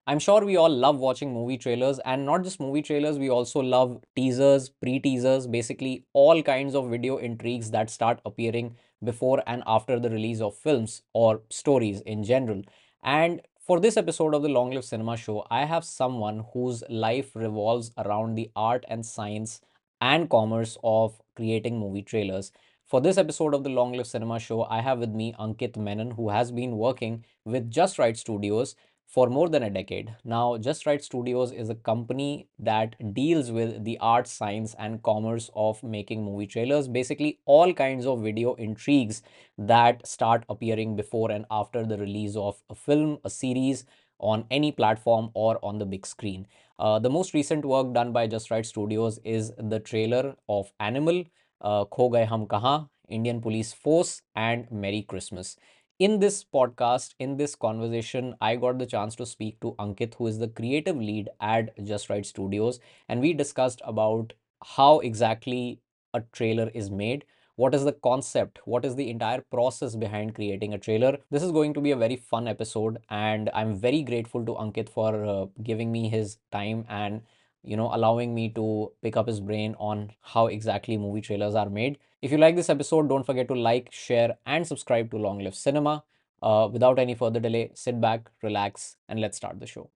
I'm sure we all love watching movie trailers, and not just movie trailers, we also love teasers, pre teasers, basically all kinds of video intrigues that start appearing before and after the release of films or stories in general. And for this episode of the Long Live Cinema Show, I have someone whose life revolves around the art and science and commerce of creating movie trailers. For this episode of the Long Live Cinema Show, I have with me Ankit Menon, who has been working with Just Right Studios for more than a decade. Now, Just Right Studios is a company that deals with the art, science, and commerce of making movie trailers. Basically, all kinds of video intrigues that start appearing before and after the release of a film, a series, on any platform or on the big screen. The most recent work done by Just Right Studios is the trailer of Animal, Kho Gaye Hum Kahan, Indian Police Force, and Merry Christmas. In this podcast, in this conversation, I got the chance to speak to Ankit, who is the creative lead at Just Right Studios, and we discussed about how exactly a trailer is made, what is the concept, what is the entire process behind creating a trailer. This is going to be a very fun episode, and I'm very grateful to Ankit for giving me his time and allowing me to pick up his brain on how exactly movie trailers are made. If you like this episode, don't forget to like, share, and subscribe to Long Live Cinema. Without any further delay, sit back, relax, and let's start the show.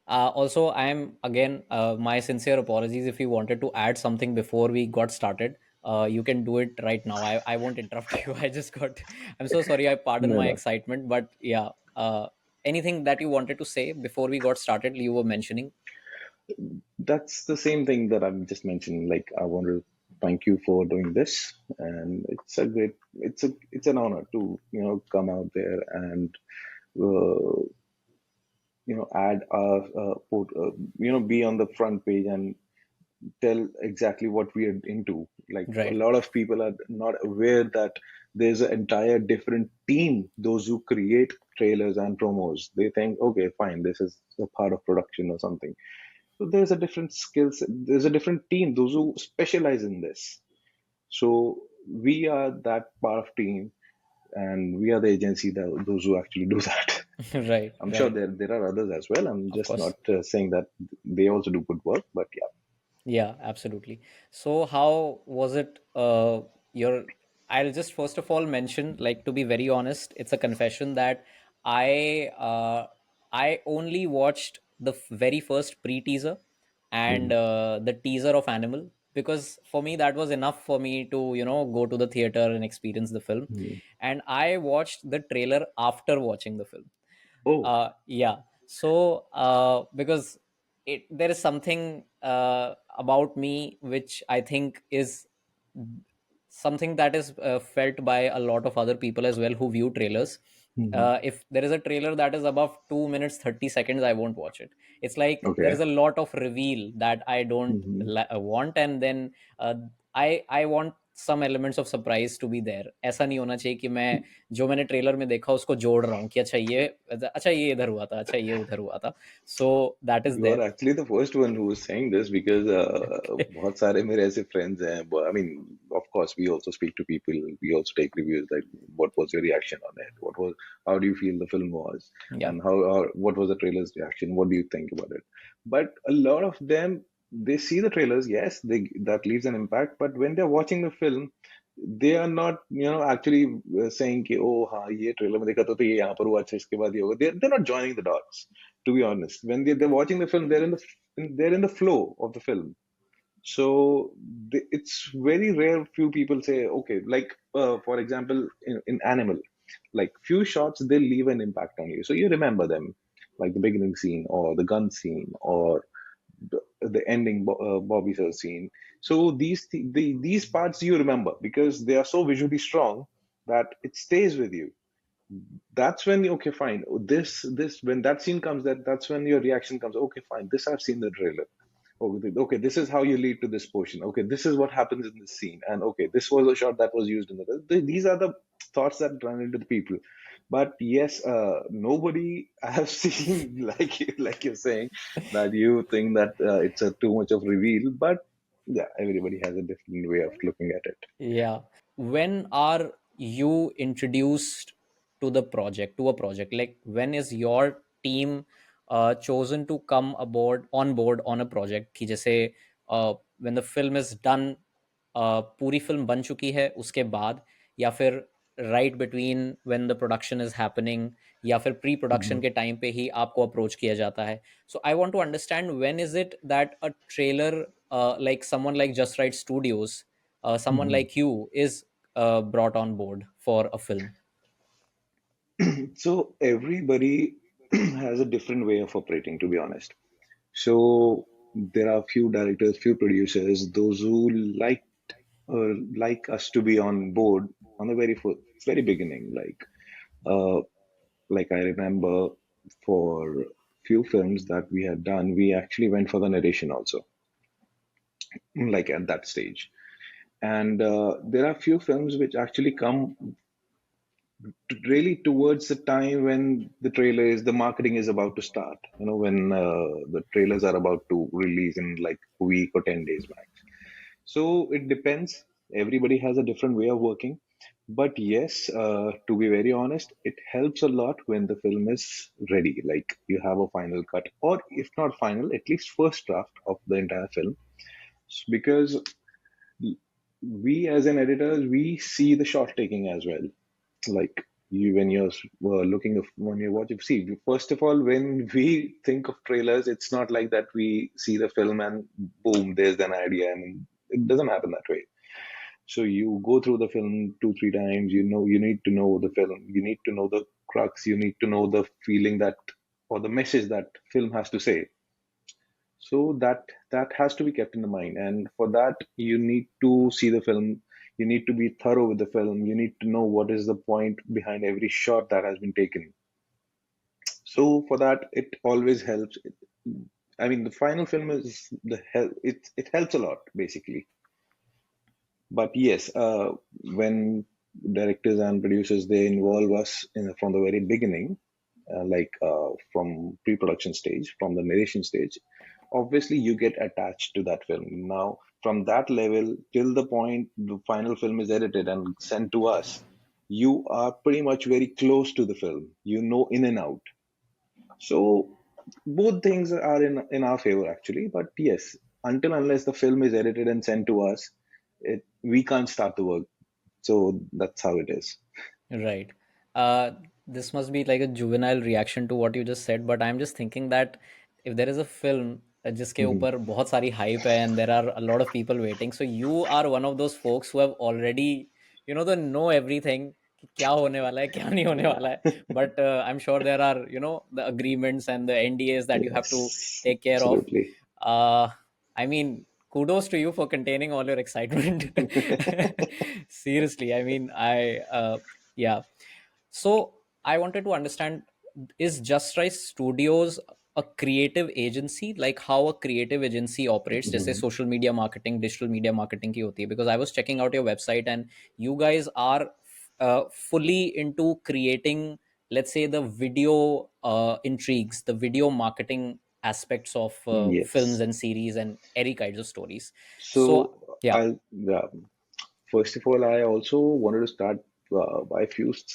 Also, I am again, my sincere apologies if you wanted to add something before we got started. You can do it right now. I won't interrupt you. I'm so sorry. I pardon No, my no. excitement, but yeah. Anything that you wanted to say before we got started, you were mentioning. That's the same thing that I'm just mentioning. Like, I want to thank you for doing this, and it's an honor to come out there and uh, add be on the front page and tell exactly what we are into. Like, a Right. lot of people are not aware that there's an entire different team, those who create trailers and promos. They think, okay, fine, this is a part of production or something. So there's a different skills, there's a different team, those who specialize in this. So we are that part of team, and we are the agency that those who actually do that. Right. I'm sure Right. there are others as well. I'm Of just course. not saying that they also do good work, but yeah. Yeah, absolutely. So how was it your I'll just first of all mention, like, to be very honest, it's a confession that I uh I only watched the very first pre-teaser and Mhm. the teaser of Animal, because for me that was enough for me to, go to the theater and experience the film. Mhm. And I watched the trailer after watching the film. Oh. Yeah. So, because there is something about me which I think is something that is felt by a lot of other people as well who view trailers. Mhm. If there is a trailer that is above 2 minutes 30 seconds, I won't watch it. It's like there Okay. is a lot of reveal that I don't Mhm. want, and then I want some elements of surprise to be there. ऐसा नहीं होना चाहिए कि मैं जो मैंने trailer में देखा उसको जोड़ रहा हूँ कि अच्छा ये इधर हुआ था, अच्छा ये उधर हुआ था. So that is You are there. actually the first one who is saying this, because बहुत सारे मेरे ऐसे friends हैं. I mean, of course, we also speak to people. We also take reviews. Like, what was your reaction on it? How do you feel the film was, Yeah. and what was the trailer's reaction? What do you think about it? But a lot of them, they see the trailers. Yes, that leaves an impact. But when they're watching the film, they are not, actually saying कि oh हाँ ये trailer में देखा तो ये यहाँ पर हुआ, अच्छा इसके बाद ये होगा. They're not joining the dots, to be honest. When they're watching the film, they're in the flow of the film. So it's very rare few people say, okay, like, for example, in Animal, like, few shots, they leave an impact on you, so you remember them, like the beginning scene or the gun scene or the ending Bobby Sir scene. So these parts you remember because they are so visually strong that it stays with you. That's when okay, fine, this when that scene comes, that's when your reaction comes. Okay, fine, this I've seen the trailer. Okay, this is how you lead to this portion. Okay, this is what happens in this scene, and okay, this was a shot that was used in these are the thoughts that run into the people. But yes, nobody I have seen like you're saying that you think that it's a too much of reveal. But yeah, everybody has a different way of looking at it. Yeah. When are you introduced to the project, to a project? Like, when is your team chosen to come aboard on board on a project? कि जैसे when the film is done, पूरी film बन चुकी है उसके बाद, या फिर right between when the production is happening, या फिर प्री प्रोडक्शन Mhm. के टाइम पे ही आपको अप्रोच किया जाता है? So I want to understand when is it that a trailer, like someone like Just Right Studios, someone Mhm. like you is brought on board for a film. So everybody has a different way of operating, to be honest. So there are few directors, few producers, those who like us to be on board on the very beginning. Like I remember for few films that we had done, we actually went for the narration also, like at that stage. And there are few films which actually come really towards the time when the marketing is about to start. You know, when the trailers are about to release in like a week or 10 days max. So it depends. Everybody has a different way of working. But yes, to be very honest, it helps a lot when the film is ready. Like you have a final cut, or if not final, at least first draft of the entire film. Because we as an editor, we see the shot taking as well. Like you, when you're when you're watching, see, first of all, when we think of trailers, it's not like that we see the film and boom, there's an idea, and it doesn't happen that way. So you go through the film two, three times. You know, you need to know the film. You need to know the crux. You need to know the feeling that or the message that film has to say. So that has to be kept in the mind. And for that, you need to see the film. You need to be thorough with the film. You need to know what is the point behind every shot that has been taken. So for that, it always helps. I mean, the final film is the help. It helps a lot basically. But yes, when directors and producers they involve us from the very beginning, from pre-production stage, from the narration stage, obviously you get attached to that film. Now, from that level till the point the final film is edited and sent to us, you are pretty much very close to the film. You know in and out. So both things are in our favor actually. But yes, until unless the film is edited and sent to us, we can't start the work. So that's how it is. Right. This must be like a juvenile reaction to what you just said, but I'm just thinking that if there is a film जिसके Mhm. ऊपर बहुत सारी hype है and there are a lot of people waiting, so you are one of those folks who have already, they know everything कि क्या होने वाला है, क्या नहीं होने वाला है. Yeah. But I'm sure there are, the agreements and the NDAs that you have to Yes, take care of. absolutely. Uh, I mean, kudos to you for containing all your excitement. Seriously, I mean, yeah. So I wanted to understand, is Just Right Studios a creative agency, like how a creative agency operates, जैसे Mhm. social media marketing, digital media marketing की होती है? Because I was checking out your website and you guys are fully into creating, let's say, the video intrigues, the video marketing aspects of films Yes. and series and any kinds of stories. So So yeah. I'll first of all, I also wanted to start by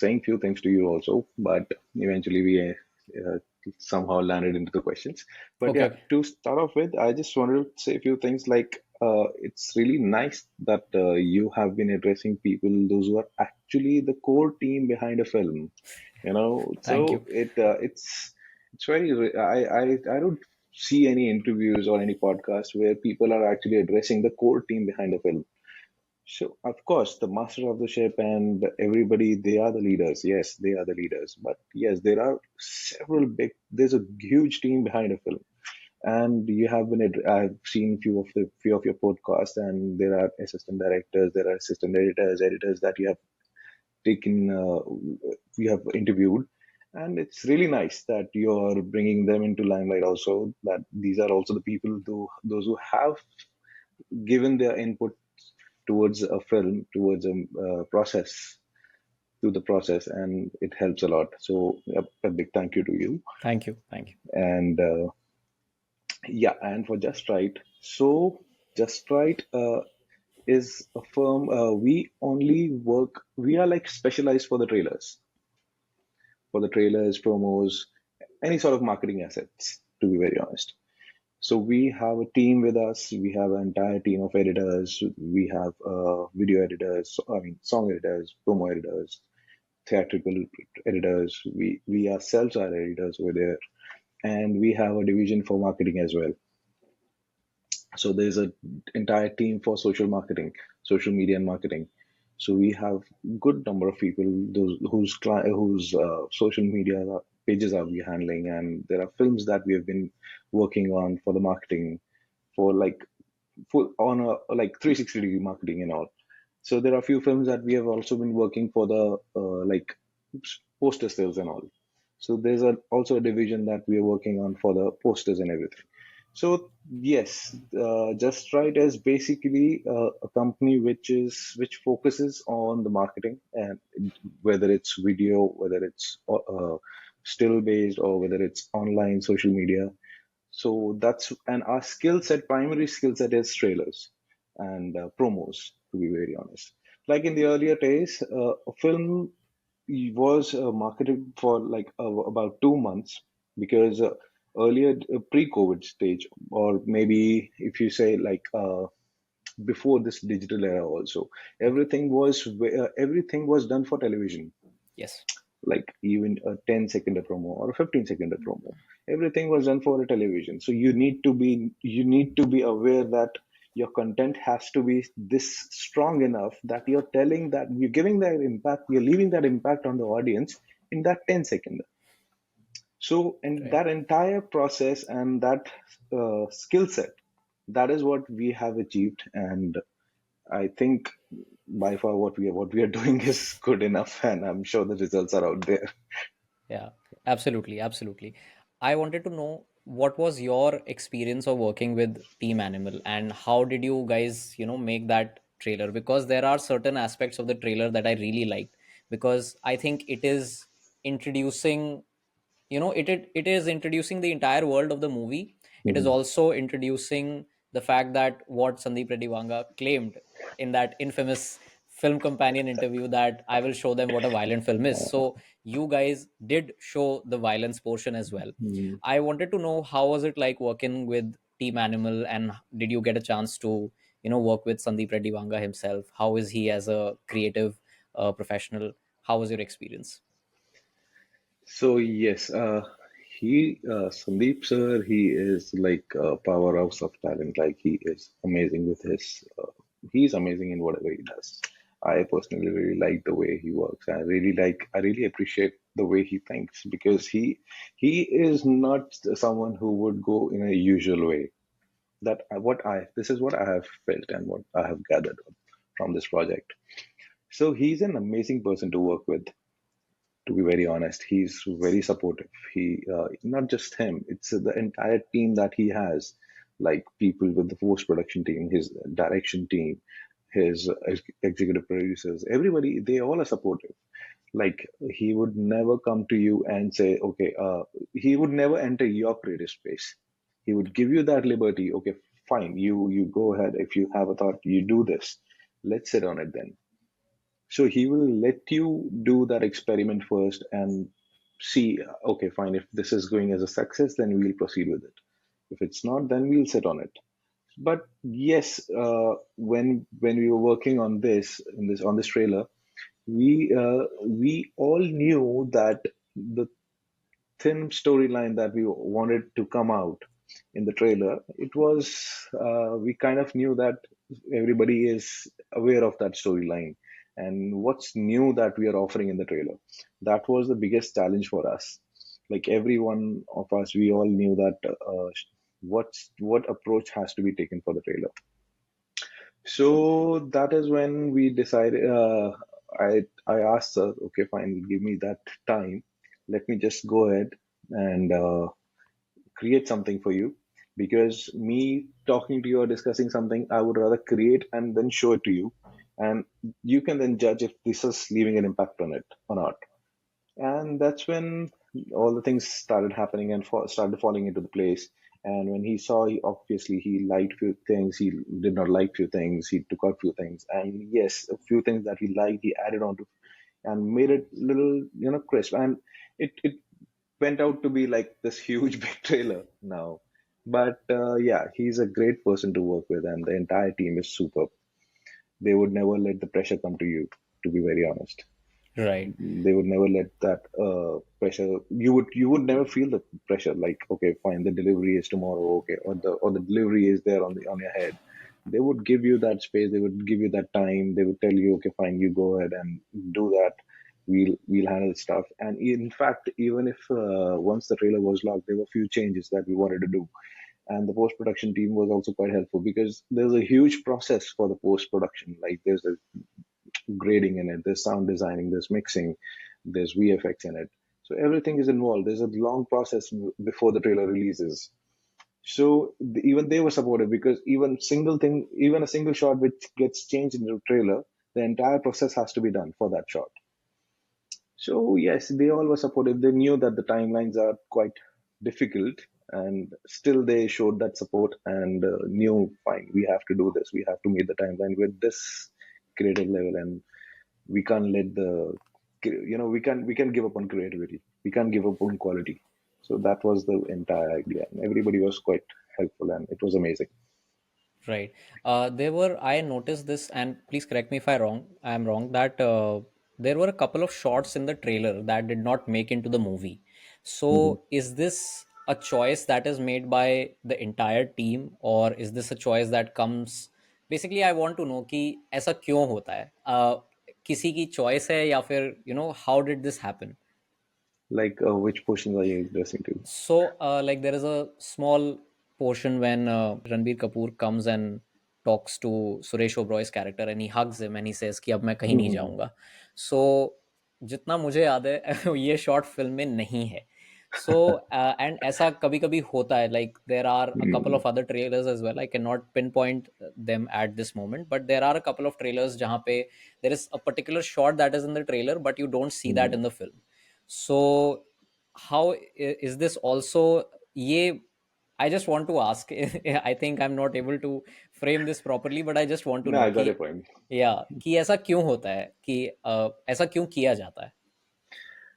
saying few things to you also, but eventually we somehow landed into the questions. But Okay, yeah, okay. to start off with, I just wanted to say a few things like it's really nice that you have been addressing people, those who are actually the core team behind a film. You know, Thank you. so it's very. I don't see any interviews or any podcast where people are actually addressing the core team behind a film. So, of course, the master of the ship and everybody, they are the leaders. Yes, they are the leaders. But yes, there are there's a huge team behind a film. And I've seen few of your podcasts, and there are assistant directors, there are assistant editors that taken, uh, you have interviewed. And it's really nice that you're bringing them into limelight also, that these are also the people, those who have given their input towards a film, towards a process, to the process, and it helps a lot. So a big thank you to you. Thank you. Thank you. And yeah, and for Just Right. So Just Right. is a firm. We only work. We are like specialized for the trailers, promos, any sort of marketing assets. To be very honest. So we have a team with us. We have an entire team of editors. We have video editors. I mean, song editors, promo editors, theatrical editors. We ourselves are editors over there, and we have a division for marketing as well. So there's an entire team for social marketing, social media and marketing. So we have good number of people those whose social media pages are we handling, and there are films that we have been working on for the marketing for like full on a like 360-degree marketing and all. So there are a few films that we have also been working for the like poster sales and all. So there's also a division that we are working on for the posters and everything. So yes, Just Right is basically a company which focuses on the marketing, and whether it's video, whether it's still based, or whether it's online social media. So that's and our skill set, primary skill set is trailers and promos. To be very honest, like in the earlier days, a film was marketed for like about 2 months because earlier pre-COVID stage, or maybe if you say like before this digital era also, everything was done for television, Yes. like even a 10 second promo or a 15 second promo. Everything was done for a television. So you need to be aware that your content has to be this strong enough that you're telling that you're giving that impact, you're leaving that impact on the audience in that 10 second. So in Right. that entire process and that skill set, that is what we have achieved. And I think by far what we are doing is good enough, and I'm sure the results are out there. Yeah, absolutely, absolutely. I wanted to know what was your experience of working with Team Animal and how did you guys, make that trailer? Because there are certain aspects of the trailer that I really liked because I think it is introducing, it is introducing the entire world of the movie. It is Mhm. also introducing the fact that what Sandeep Reddy Vanga claimed in that infamous film companion interview, that I will show them what a violent film is. So you guys did show the violence portion as well. Mhm. I wanted to know how was it like working with Team Animal, and did you get a chance to work with Sandeep Reddy Vanga himself? How is he as a creative professional? How was your experience? So yes, Sandeep sir, he is like a powerhouse of talent. Like he is amazing with his, he's amazing in whatever he does. I personally really like the way he works. I really appreciate the way he thinks because he is not someone who would go in a usual way. This is what I have felt and what I have gathered from this project. So he's an amazing person to work with, to be very honest. He's very supportive. He not just him, it's the entire team that he has, like people with the post production team, his direction team, his executive producers, everybody, they all are supportive. Like he would never come to you and say okay, he would never enter your creative space. He would give you that liberty. Okay, fine, you go ahead. If you have a thought, you do this. Let's sit on it then. So he will let you do that experiment first and see, okay, fine, if this is going as a success, then we'll proceed with it. If it's not, then we'll sit on it. But yes, when we were working on this trailer, we all knew that the thin storyline that we wanted to come out in the trailer, it was we kind of knew that everybody is aware of that storyline and what's new that we are offering in the trailer. That was the biggest challenge for us. Like every one of us, we all knew that what approach has to be taken for the trailer. So that is when we decided. I asked her, okay, fine, give me that time. Let me just go ahead and create something for you. Because me talking to you or discussing something, I would rather create and then show it to you, and you can then judge if this is leaving an impact on it or not. And that's when all the things started happening and started falling into the place. And when he saw, obviously he liked few things, he did not like few things, he took out few things, and yes, a few things that he liked, he added on to and made it little, crisp. And it went out to be like this huge big trailer now. But yeah, he's a great person to work with, and the entire team is superb. They would never let the pressure come to you, to be very honest. Right. They would never let that pressure. You would never feel the pressure, like, okay, fine, the delivery is tomorrow, okay, or the delivery is there on your head. They would give you that space, they would give you that time, they would tell you, okay, fine, you go ahead and do that. We'll handle stuff. And in fact, even if once the trailer was locked, there were few changes that we wanted to do, and the post production team was also quite helpful, because there's a huge process for the post production. Like, there's a grading in it, there's sound designing, there's mixing, there's VFX in it. So everything is involved. There's a long process before the trailer releases. So even they were supportive, because even a single shot which gets changed in the trailer, the entire process has to be done for that shot. So yes, they all were supportive. They knew that the timelines are quite difficult, and still they showed that support and knew, fine, we have to do this. We have to meet the timeline with this creative level, and we can't let the we can give up on creativity. We can't give up on quality. So that was the entire idea, and everybody was quite helpful, and it was amazing. Right. I noticed this, and please correct me if I'm wrong, that there were a couple of shots in the trailer that did not make into the movie. Mhm. So, is this a choice that is made by the entire team, or is this a choice that comes? Basically, I want to know कि ऐसा क्यों होता है? किसी की choice है या फिर how did this happen? Like, which portions are you addressing to? So, like there is a small portion when Ranbir Kapoor comes and talks to Suresh Oberoi's character, and he hugs him and he says कि अब मैं कहीं नहीं Mhm. जाऊंगा. So, जितना मुझे याद है ये शॉट फिल्म में नहीं है. So, and ऐसा कभी कभी होता है, like there are a couple Mhm. of other trailers as well. I cannot pinpoint them at this moment, but there are a couple of trailers जहाँ पे there is a particular shot that is in the trailer but you don't see that Mhm. in the film. So is this also ये I just want to ask. I think I'm not able to frame this properly, but I just want to No, know I कि got your point. कि ऐसा क्यों होता है कि ऐसा क्यों किया जाता है.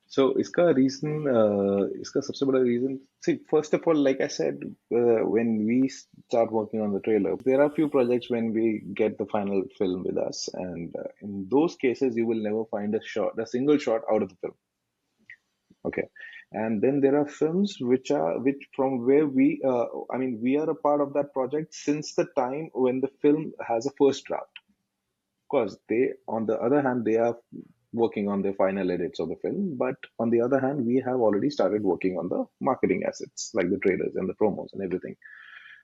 So इसका सबसे बड़ा reason, see, first of all, like I said, when we start working on the trailer, there are few projects when we get the final film with us, and in those cases, you will never find a single shot out of the film. Okay. And then there are films which from where I mean, we are a part of that project since the time when the film has a first draft. Of course, on the other hand, they are working on the final edits of the film, but on the other hand, we have already started working on the marketing assets, like the trailers and the promos and everything.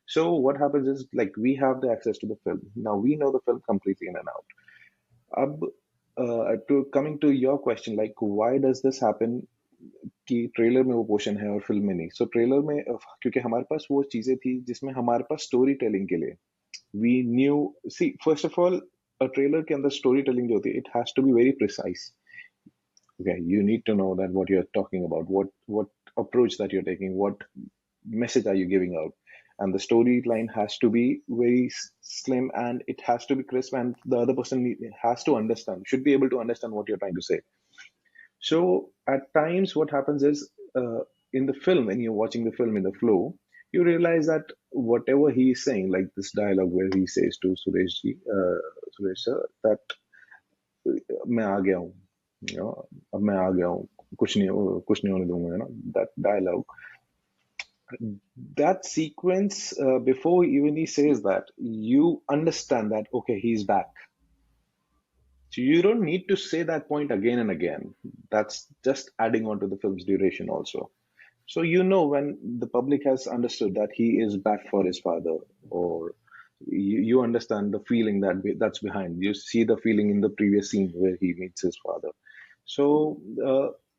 So what happens is, like, we have the access to the film. Now we know the film completely in and out. Ab, to coming to your question, like, why does this happen? कि trailer में वो portion है और film में नहीं. सो trailer में क्योंकि हमारे पास वो चीजें थी जिसमें हमारे पास स्टोरी टेलिंग के लिए we knew, see, first of all, a trailer के अंदर स्टोरी टेलिंग जो होती है, it has to be very precise. Okay, you need to know that what you're talking about, what approach that you're taking, what message are you giving out, and the storyline has to be very slim, and it has to be crisp, and the other person has to understand, should be able to understand what you're trying to say. So at times, what happens is, in the film, when you're watching the film in the flow, you realize that whatever he is saying, like this dialogue where he says to Suresh sir, that मैं आ गया हूँ, you know, अब मैं आ गया हूँ, कुछ नहीं होने दूंगा, that dialogue, that sequence, before even he says that, you understand that, okay, he's back. So you don't need to say that point again and again. That's just adding on to the film's duration also. So when the public has understood that he is back for his father, or you understand the feeling that's behind. You see the feeling in the previous scene where he meets his father. So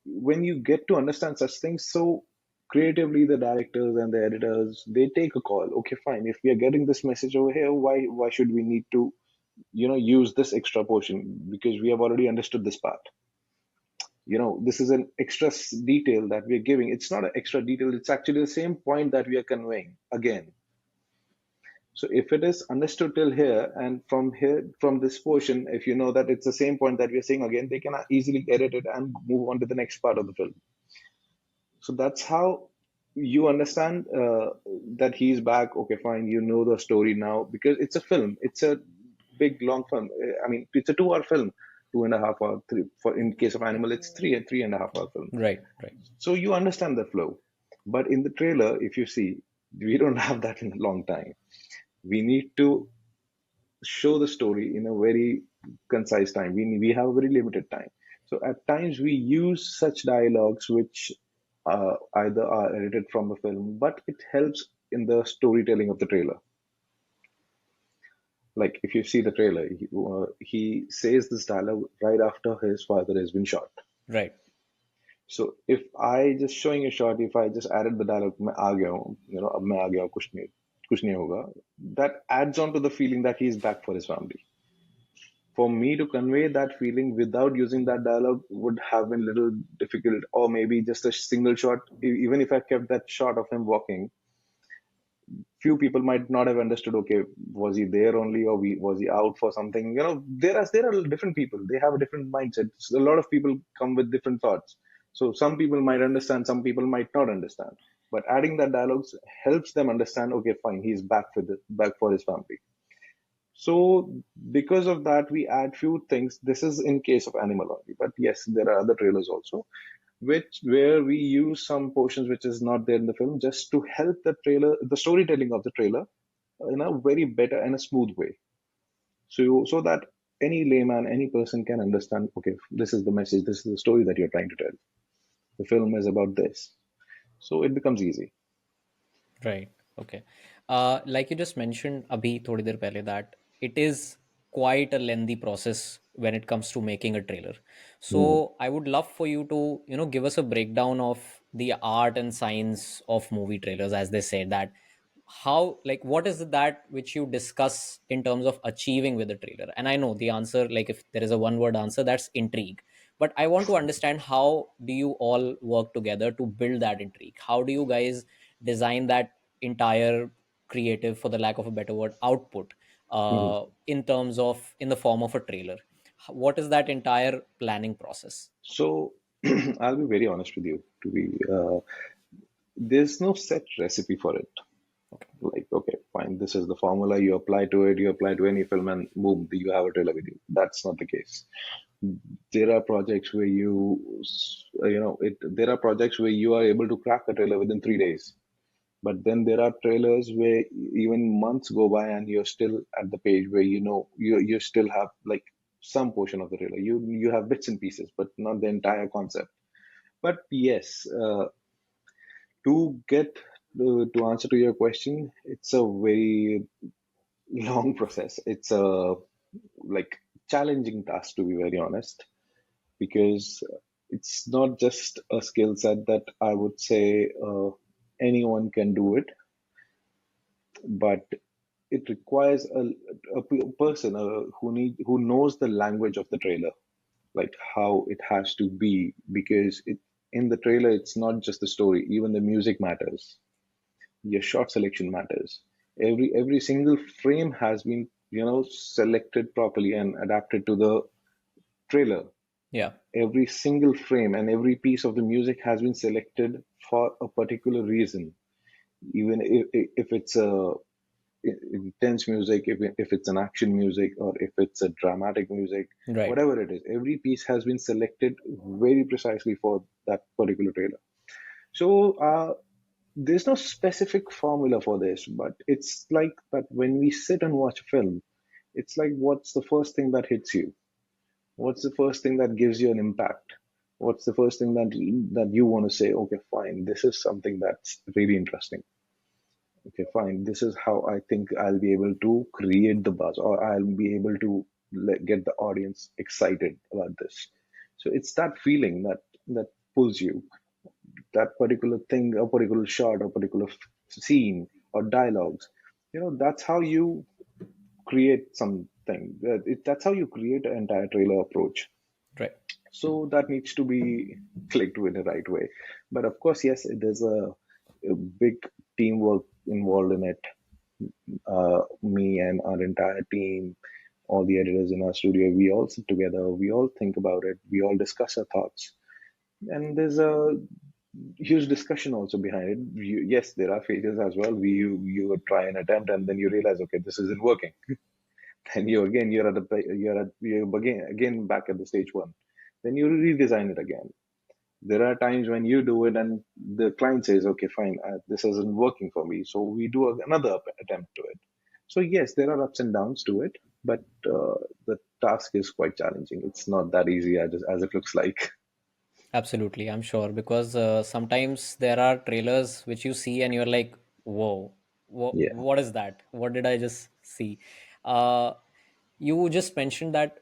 when you get to understand such things, so creatively the directors and the editors, they take a call. Okay, fine. If we are getting this message over here, why should we need to use this extra portion, because we have already understood this part. This is an extra detail that we're giving. It's not an extra detail, it's actually the same point that we are conveying again. So if it is understood till here, and from here, from this portion, if you know that it's the same point that we're saying again, they can easily edit it and move on to the next part of the film. So that's how you understand that he's back. Okay, fine. You know the story now because it's a film. It's a big, long film. I mean, it's a 2 hour film, 2.5 hour. Three, for in case of Animal, it's three and a half hour film. Right, right, So you understand the flow. But in the trailer, if you see, we don't have that in a long time. We need to show the story in a very concise time. We have a very limited time. So at times we use such dialogues which either are edited from the film, but it helps in the storytelling of the trailer. Like if you see the trailer, he says this dialogue right after his father has been shot. right. So if I just showing a shot, if I just added the dialogue, मैं आ गया हूँ, अब मैं आ गया हूँ, कुछ नहीं होगा, that adds on to the feeling that he's back for his family. For me to convey that feeling without using that dialogue would have been a little difficult, or maybe just a single shot. Even if I kept that shot of him walking, few people might not have understood. Okay, was he there only, or was he out for something? There are different people. They have a different mindset. So a lot of people come with different thoughts. So some people might understand, some people might not understand. But adding that dialogues helps them understand. Okay, fine, he's back for his family. So because of that, we add few things. This is in case of Animal only, but yes, there are other trailers also, which where we use some portions which is not there in the film just to help the storytelling of the trailer in a very better and a smooth way. So that any layman, any person can understand. Okay, this is the message. This is the story that you're trying to tell. The film is about this, so it becomes easy. Right. Okay. Like you just mentioned, Abhi, थोड़ी देर पहले, that it is quite a lengthy process when it comes to making a trailer. Hmm. So I would love for you to, give us a breakdown of the art and science of movie trailers, as they say that how, like, what is that which you discuss in terms of achieving with the trailer? And I know the answer, like if there is a one word answer, that's intrigue, but I want to understand how do you all work together to build that intrigue? How do you guys design that entire creative, for the lack of a better word, output, Hmm. in terms of, in the form of a trailer? What is that entire planning process? So I'll be very honest with you. There's no set recipe for it. Okay. Like, okay, fine, this is the formula, you apply to it, you apply to any film, and boom, you have a trailer with you. That's not the case. There are projects where there are projects where you are able to crack a trailer within 3 days. But then there are trailers where even months go by and you're still at the page where you still have like some portion of the trailer. You have bits and pieces, but not the entire concept. But yes, to answer to your question, it's a very long process. It's a like challenging task, to be very honest, because it's not just a skill set that I would say anyone can do it, but it requires a person who knows the language of the trailer, like how it has to be, because in the trailer it's not just the story, even the music matters, your shot selection matters. Every single frame has been selected properly and adapted to the trailer. Yeah. Every single frame and every piece of the music has been selected for a particular reason. Even if it's a intense music, if it's an action music, or if it's a dramatic music, Right. whatever it is, every piece has been selected very precisely for that particular trailer. So there's no specific formula for this, but it's like that when we sit and watch a film, it's like what's the first thing that hits you? What's the first thing that gives you an impact? What's the first thing that you want to say, okay, fine, this is something that's really interesting. Okay, fine, this is how I think I'll be able to create the buzz, or I'll be able to get the audience excited about this. So it's that feeling that pulls you, that particular thing, a particular shot, a particular scene or dialogues. That's how you create something. That's how you create an entire trailer approach. Right. So that needs to be clicked with the right way. But of course, yes, there's a big teamwork involved in it. Me and our entire team, all the editors in our studio, we all sit together, we all think about it, we all discuss our thoughts, and there's a huge discussion also behind it. Yes, there are failures as well. You would try and attempt, and then you realize, okay, this isn't working. Then you're again back at the stage one. Then you redesign it again. There are times when you do it and the client says, okay, fine, this isn't working for me. So we do another attempt to it. So yes, there are ups and downs to it, but the task is quite challenging. It's not that easy as it looks like. Absolutely, I'm sure, because sometimes there are trailers which you see and you're like, "Whoa, Yeah. what is that? What did I just see?" Uh, you just mentioned that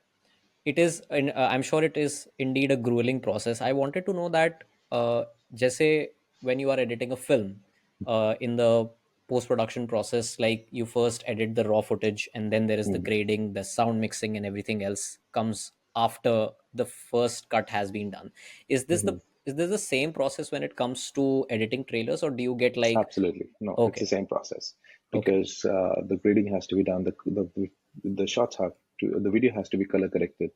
it is, I'm sure it is indeed a grueling process. I wanted to know that, जैसे when you are editing a film, in the post production process, like you first edit the raw footage and then there is the Mhm. grading, the sound mixing, and everything else comes after the first cut has been done. is this the Mhm. is this the same process when it comes to editing trailers, or do you get like, Absolutely. No, it's the okay, same process okay, because the grading has to be done. The shots have to, the video has to be color corrected.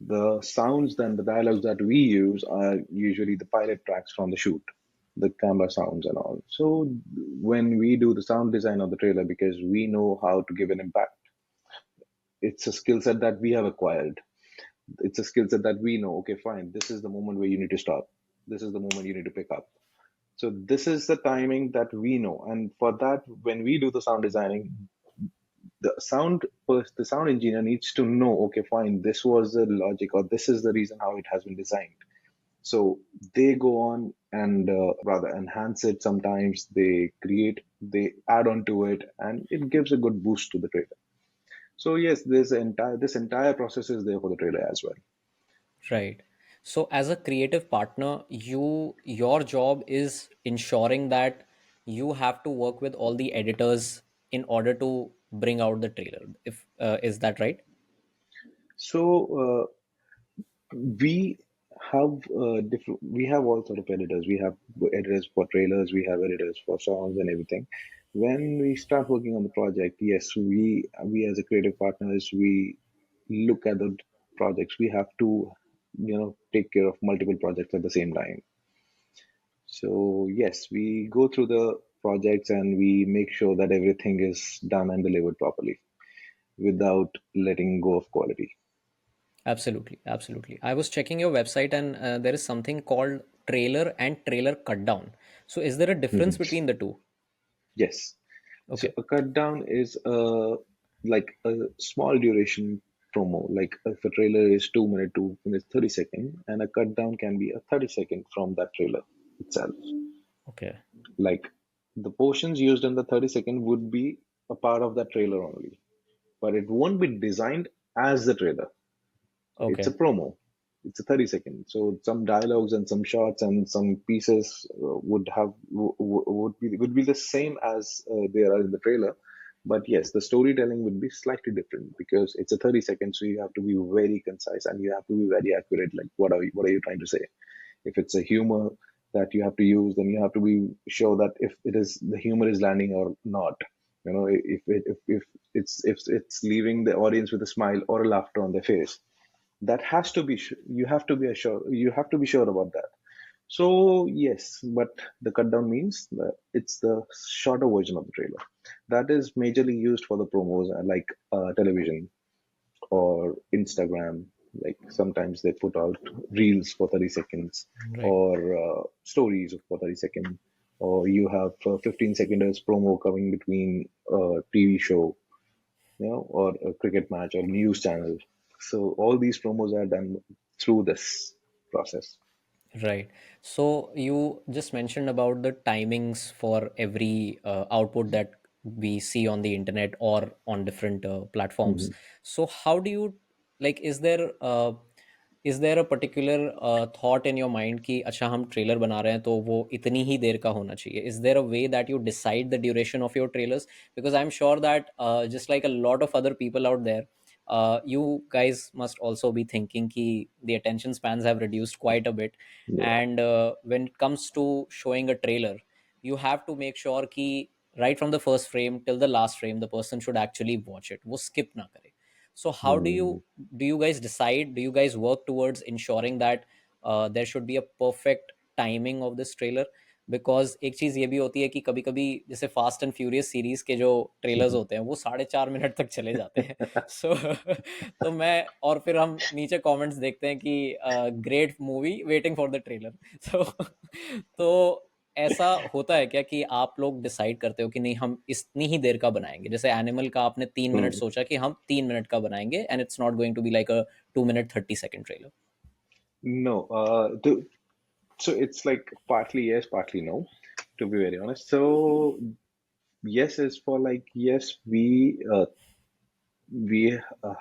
The sounds, then the dialogues that we use are usually the pilot tracks from the shoot, the camera sounds and all. So when we do the sound design of the trailer, because we know how to give an impact, it's a skill set that we have acquired. It's a skill set that we know, okay, fine, this is the moment where you need to stop. This is the moment you need to pick up. So this is the timing that we know. And for that, when we do the sound designing, the sound engineer needs to know, okay, fine, this was the logic or this is the reason how it has been designed. So they go on and rather enhance it. Sometimes they add on to it, and it gives a good boost to the trailer. So yes, this entire process is there for the trailer as well. right. So as a creative partner, your job is ensuring that you have to work with all the editors in order to bring out the trailer. If Is that right? So we have different. We have all sort of editors. We have editors for trailers. We have editors for songs and everything. When we start working on the project, yes, we as a creative partners, we look at the projects. We have to, take care of multiple projects at the same time. So yes, we go through the projects and we make sure that everything is done and delivered properly without letting go of quality. Absolutely, absolutely. I was checking your website, and there is something called trailer and trailer cut down. So is there a difference Mhm. between the two? Yes. So Okay, a cut down is like a small duration promo. Like if a trailer is 2 minute, 2 minutes 30 second, and a cut down can be a 30 second from that trailer itself. okay, Like the portions used in the 30 second would be a part of that trailer only, but it won't be designed as the trailer. It's a okay, promo. It's a 30 second. So some dialogues and some shots and some pieces would be the same as they are in the trailer. But yes, the storytelling would be slightly different because it's a 30 second. So you have to be very concise and you have to be very accurate. Like what are you trying to say? If it's a humor that you have to use, then you have to be sure that if it is the humor is landing or not. If it's leaving the audience with a smile or a laughter on their face, that has to be you have to be sure about that. So yes, but the cut down means that it's the shorter version of the trailer that is majorly used for the promos, like television or Instagram. Like sometimes they put out reels for 30 seconds right, or stories for 30 seconds, or you have 15 seconders promo coming between a TV show, or a cricket match or news channel. So all these promos are done through this process. right. So you just mentioned about the timings for every output that we see on the internet or on different platforms. Mhm. So how do you, like, is there a particular thought in your mind कि अच्छा हम trailer बना रहे हैं तो वो इतनी ही देर का होना चाहिए? Is there a way that you decide the duration of your trailers? Because I'm sure that just like a lot of other people out there, you guys must also be thinking ki the attention spans have reduced quite a bit. Yeah. And when it comes to showing a trailer, you have to make sure ki right from the first frame till the last frame, the person should actually watch it. वो skip ना करे. So how Hmm. do you guys decide? Do you guys work towards ensuring that there should be a perfect timing of this trailer? Because एक चीज ये भी होती है कि कभी कभी जैसे फास्ट एंड फ्यूरियस सीरीज के जो ट्रेलर्स होते हैं वो 4.5 मिनट तक चले जाते हैं. सो तो मैं और फिर हम नीचे कमेंट्स देखते हैं कि great movie waiting for the trailer. So तो ऐसा होता है क्या कि आप लोग डिसाइड करते हो कि नहीं हम इतनी ही देर का बनाएंगे? जैसे एनिमल का आपने 3 मिनट Hmm. सोचा कि हम 3 मिनट का बनाएंगे and it's not going to be like a 2 minute 30 second trailer. No. So it's like partly yes, partly no, to be very honest. So yes is for like yes, we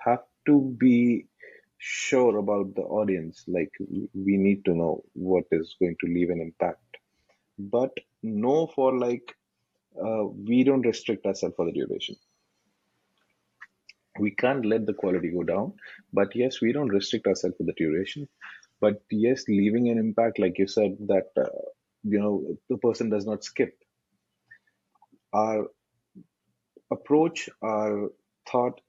have to be sure about the audience. Like we need to know what is going to leave an impact. But no for like we don't restrict ourselves for the duration. We can't let the quality go down. But yes, we don't restrict ourselves with the duration. But yes, leaving an impact, like you said, that the person does not skip. Our approach, our thought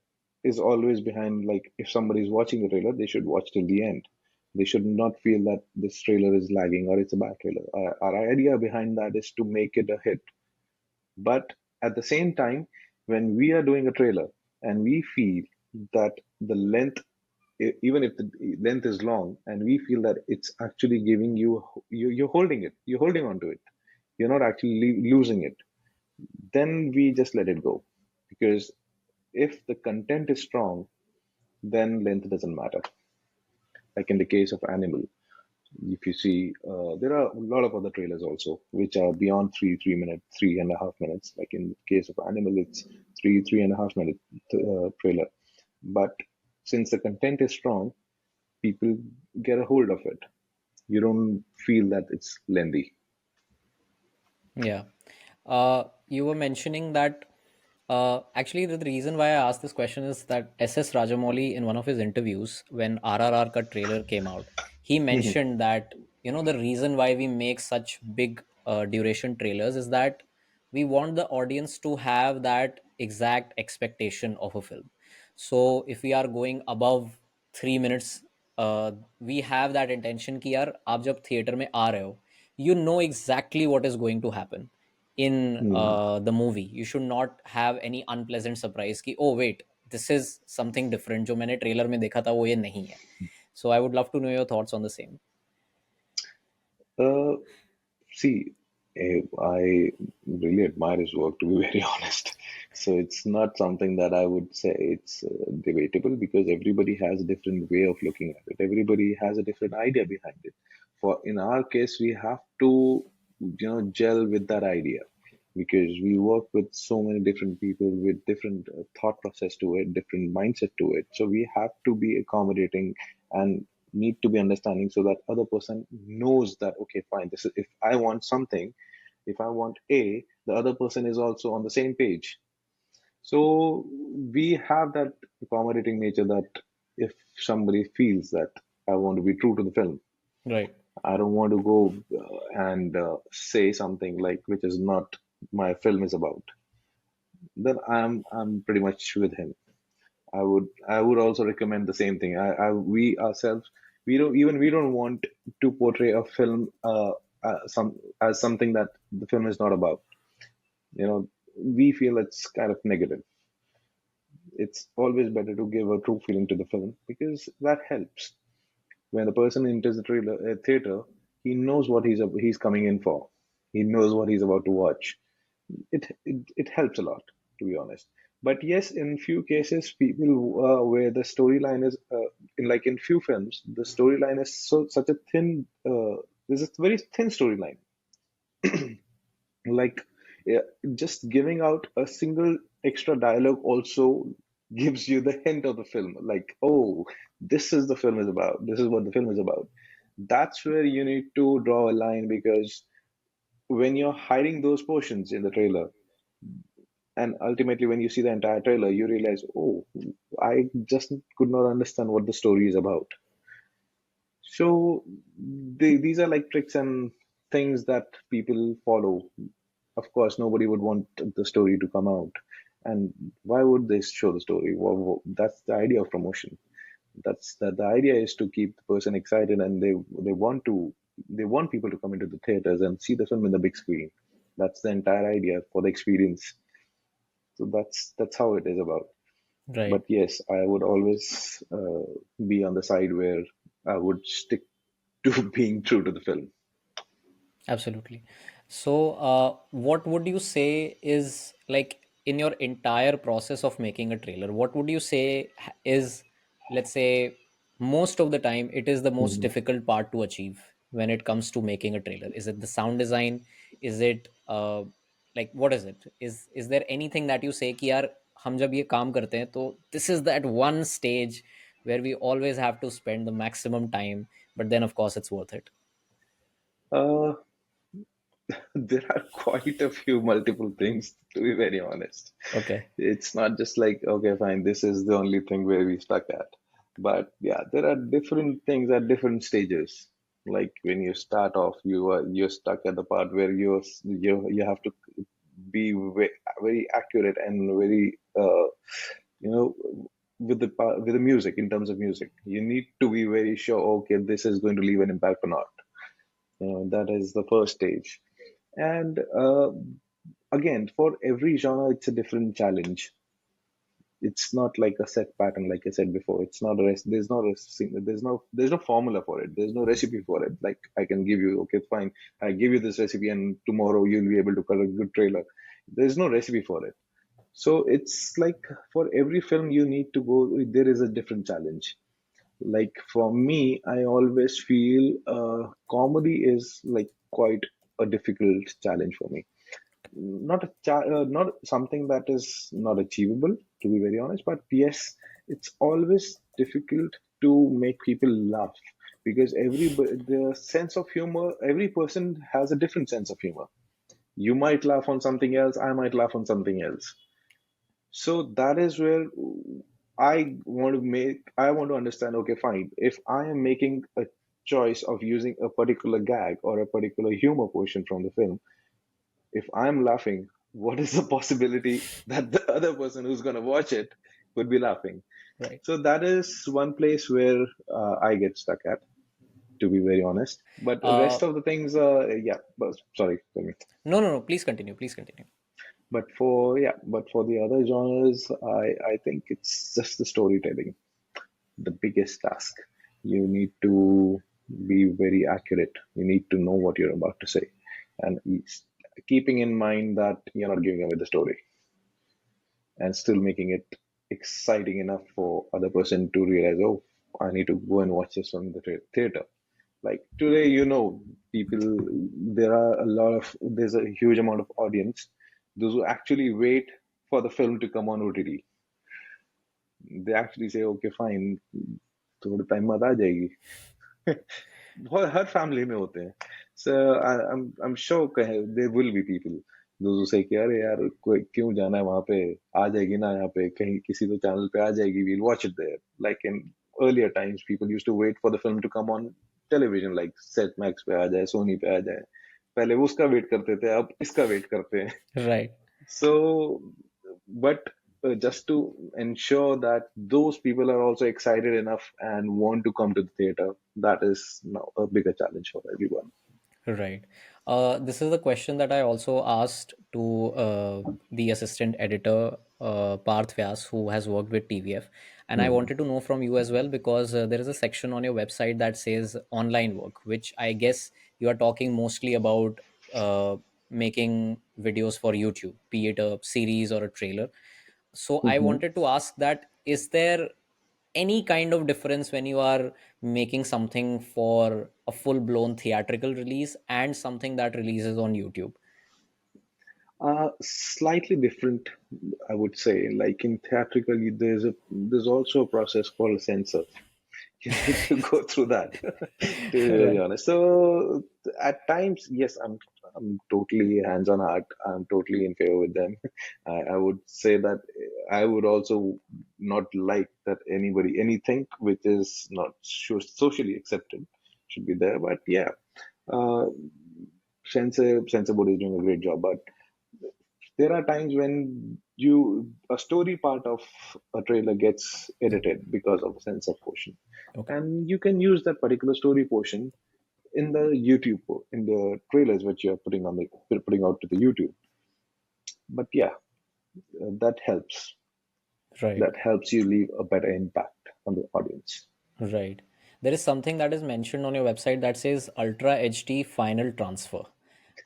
is always behind like if somebody is watching the trailer, they should watch till the end. They should not feel that this trailer is lagging or it's a bad trailer. Our idea behind that is to make it a hit. But at the same time, when we are doing a trailer and we feel that the length, even if the length is long, and we feel that it's actually giving you're holding it, you're holding on to it, you're not actually losing it, then we just let it go. Because if the content is strong, then length doesn't matter. Like in the case of Animal, if you see, there are a lot of other trailers also which are beyond 3 minutes, 3.5 minutes. Like in the case of Animal, it's 3.5 minute trailer. But since the content is strong, people get a hold of it. You don't feel that it's lengthy. Yeah. You were mentioning that actually the reason why I asked this question is that SS Rajamouli in one of his interviews when RRR ka trailer came out, he mentioned that the reason why we make such big duration trailers is that we want the audience to have that exact expectation of a film. So if we are going above 3 minutes, we have that intention कि यार आप जब theatre में आ रहे हो, you know exactly what is going to happen in Hmm. the movie. You should not have any unpleasant surprise कि oh wait, this is something different जो मैंने ट्रेलर में देखा था वो ये नहीं है. So I would love to know your thoughts on the same. Uh, See, I really admire his work, to be very honest. So it's not something that I would say it's debatable because everybody has a different way of looking at it. Everybody has a different idea behind it. For in our case, we have to, gel with that idea because we work with so many different people with different thought process to it, different mindset to it. So we have to be accommodating and need to be understanding so that other person knows that okay, fine, this is if I want something, if I want A, the other person is also on the same page. So we have that accommodating nature that if somebody feels that I want to be true to the film, Right. I don't want to go and say something like which is not my film is about, then I'm pretty much with him. I would also recommend the same thing. We ourselves we don't want to portray a film some as something that the film is not about. You know, we feel it's kind of negative. It's always better to give a true feeling to the film because that helps. When the person enters the theater, he knows what he's coming in for. He knows what he's about to watch. It helps a lot, to be honest. But yes, in few cases, people where the storyline is in few films, the storyline is such a thin. There's a very thin storyline. Like yeah, just giving out a single extra dialogue also gives you the hint of the film. Like, oh, this is the film is about. This is what the film is about. That's where you need to draw a line because when you're hiding those portions in the trailer, And ultimately, when you see the entire trailer, you realize, oh, I just could not understand what the story is about. So these are like tricks and things that people follow. Of course, nobody would want the story to come out. And why would they show the story? Well, that's the idea of promotion. That's the idea is to keep the person excited, and they want people to come into the theaters and see the film in the big screen. That's the entire idea for the experience. So that's how it is about. Right. But yes, I would always be on the side where I would stick to being true to the film. Absolutely. So, what would you say is like in your entire process of making a trailer? What would you say is, let's say, most of the time, it is the most Mhm. difficult part to achieve when it comes to making a trailer? Is it the sound design? Is it like what is it? Is there anything that you say कि यार हम जब ये काम करते हैं तो this is that one stage where we always have to spend the maximum time, but then of course it's worth it. Uh, there are quite a few multiple things, to be very honest. Okay. It's not just like, okay, fine, this is the only thing where we stuck at. But yeah, there are different things at different stages. Like when you start off, you're stuck at the part where you have to be very accurate and very you know with the music. In terms of music, you need to be very sure, okay, this is going to leave an impact or not. That is the first stage. And again, for every genre, it's a different challenge. It's not like a set pattern, like I said before. It's not a there's no formula for it. There's no recipe for it. Like I can give you, okay, fine, I give you this recipe, and tomorrow you'll be able to cut a good trailer. There's no recipe for it. So it's like for every film you need to go, there is a different challenge. Like for me, I always feel comedy is like quite a difficult challenge for me. Not something that is not achievable, to be very honest, but yes, it's always difficult to make people laugh because the sense of humor, every person has a different sense of humor. You might laugh on something else, I might laugh on something else. So that is where I want to understand, okay, fine. If I am making a choice of using a particular gag or a particular humor portion from the film, if I'm laughing, what is the possibility that the other person who's going to watch it would be laughing? Right. So that is one place where I get stuck at, to be very honest. But the Uh, rest of the things, yeah, but, sorry, tell me. no, no, no. Please continue. Please continue. But for the other genres, I think it's just the storytelling, the biggest task. You need to be very accurate. You need to know what you're about to say, and keeping in mind that you're not giving away the story, and still making it exciting enough for other person to realize, oh, I need to go and watch this on the theater. Like today, people, there's a huge amount of audience, those who actually wait for the film to come on OTT. They actually say, okay, fine, थोड़े time बाद आ जाएगी. बहुत हर family में होते हैं. So I'm sure there will be people those who say कि अरे यार कोई क्यों जाना है वहां पे, आ जाएगी ना यहाँ पे कहीं किसी तो चैनल पे आ जाएगी, we'll watch it there. Like in earlier times, people used to wait for the film to come on television, like Set Max पे आ जाए, Sony पे आ जाए. पहले वो उसका वेट करते थे, अब इसका वेट करते हैं. Right. So, but just to ensure that those people are also excited enough and want to come to the theater, that is now a bigger challenge for everyone. Right. This is the question that I also asked to the assistant editor, Parth Vyas, who has worked with TVF. And I Mhm. wanted to know from you as well, because there is a section on your website that says online work, which I guess you are talking mostly about making videos for YouTube, be it a series or a trailer. So I Mhm. wanted to ask that, is there any kind of difference when you are making something for a full blown theatrical release and something that releases on YouTube? Slightly different, I would say. Like in theatrical, there's also a process called censor. You need to go through that, to be very Right. honest. So at times, yes, I'm totally hands-on art. I'm totally in favor with them. I would say that I would also not like that anything which is not socially accepted should be there. But yeah, uh, Sensor Board is doing a great job. But there are times when a story part of a trailer gets edited because of a censor portion, Okay. and you can use that particular story portion in the in the trailers which you're putting out to the YouTube. But yeah, that helps. Right. That helps you leave a better impact on the audience. Right. There is something that is mentioned on your website that says Ultra HD Final Transfer.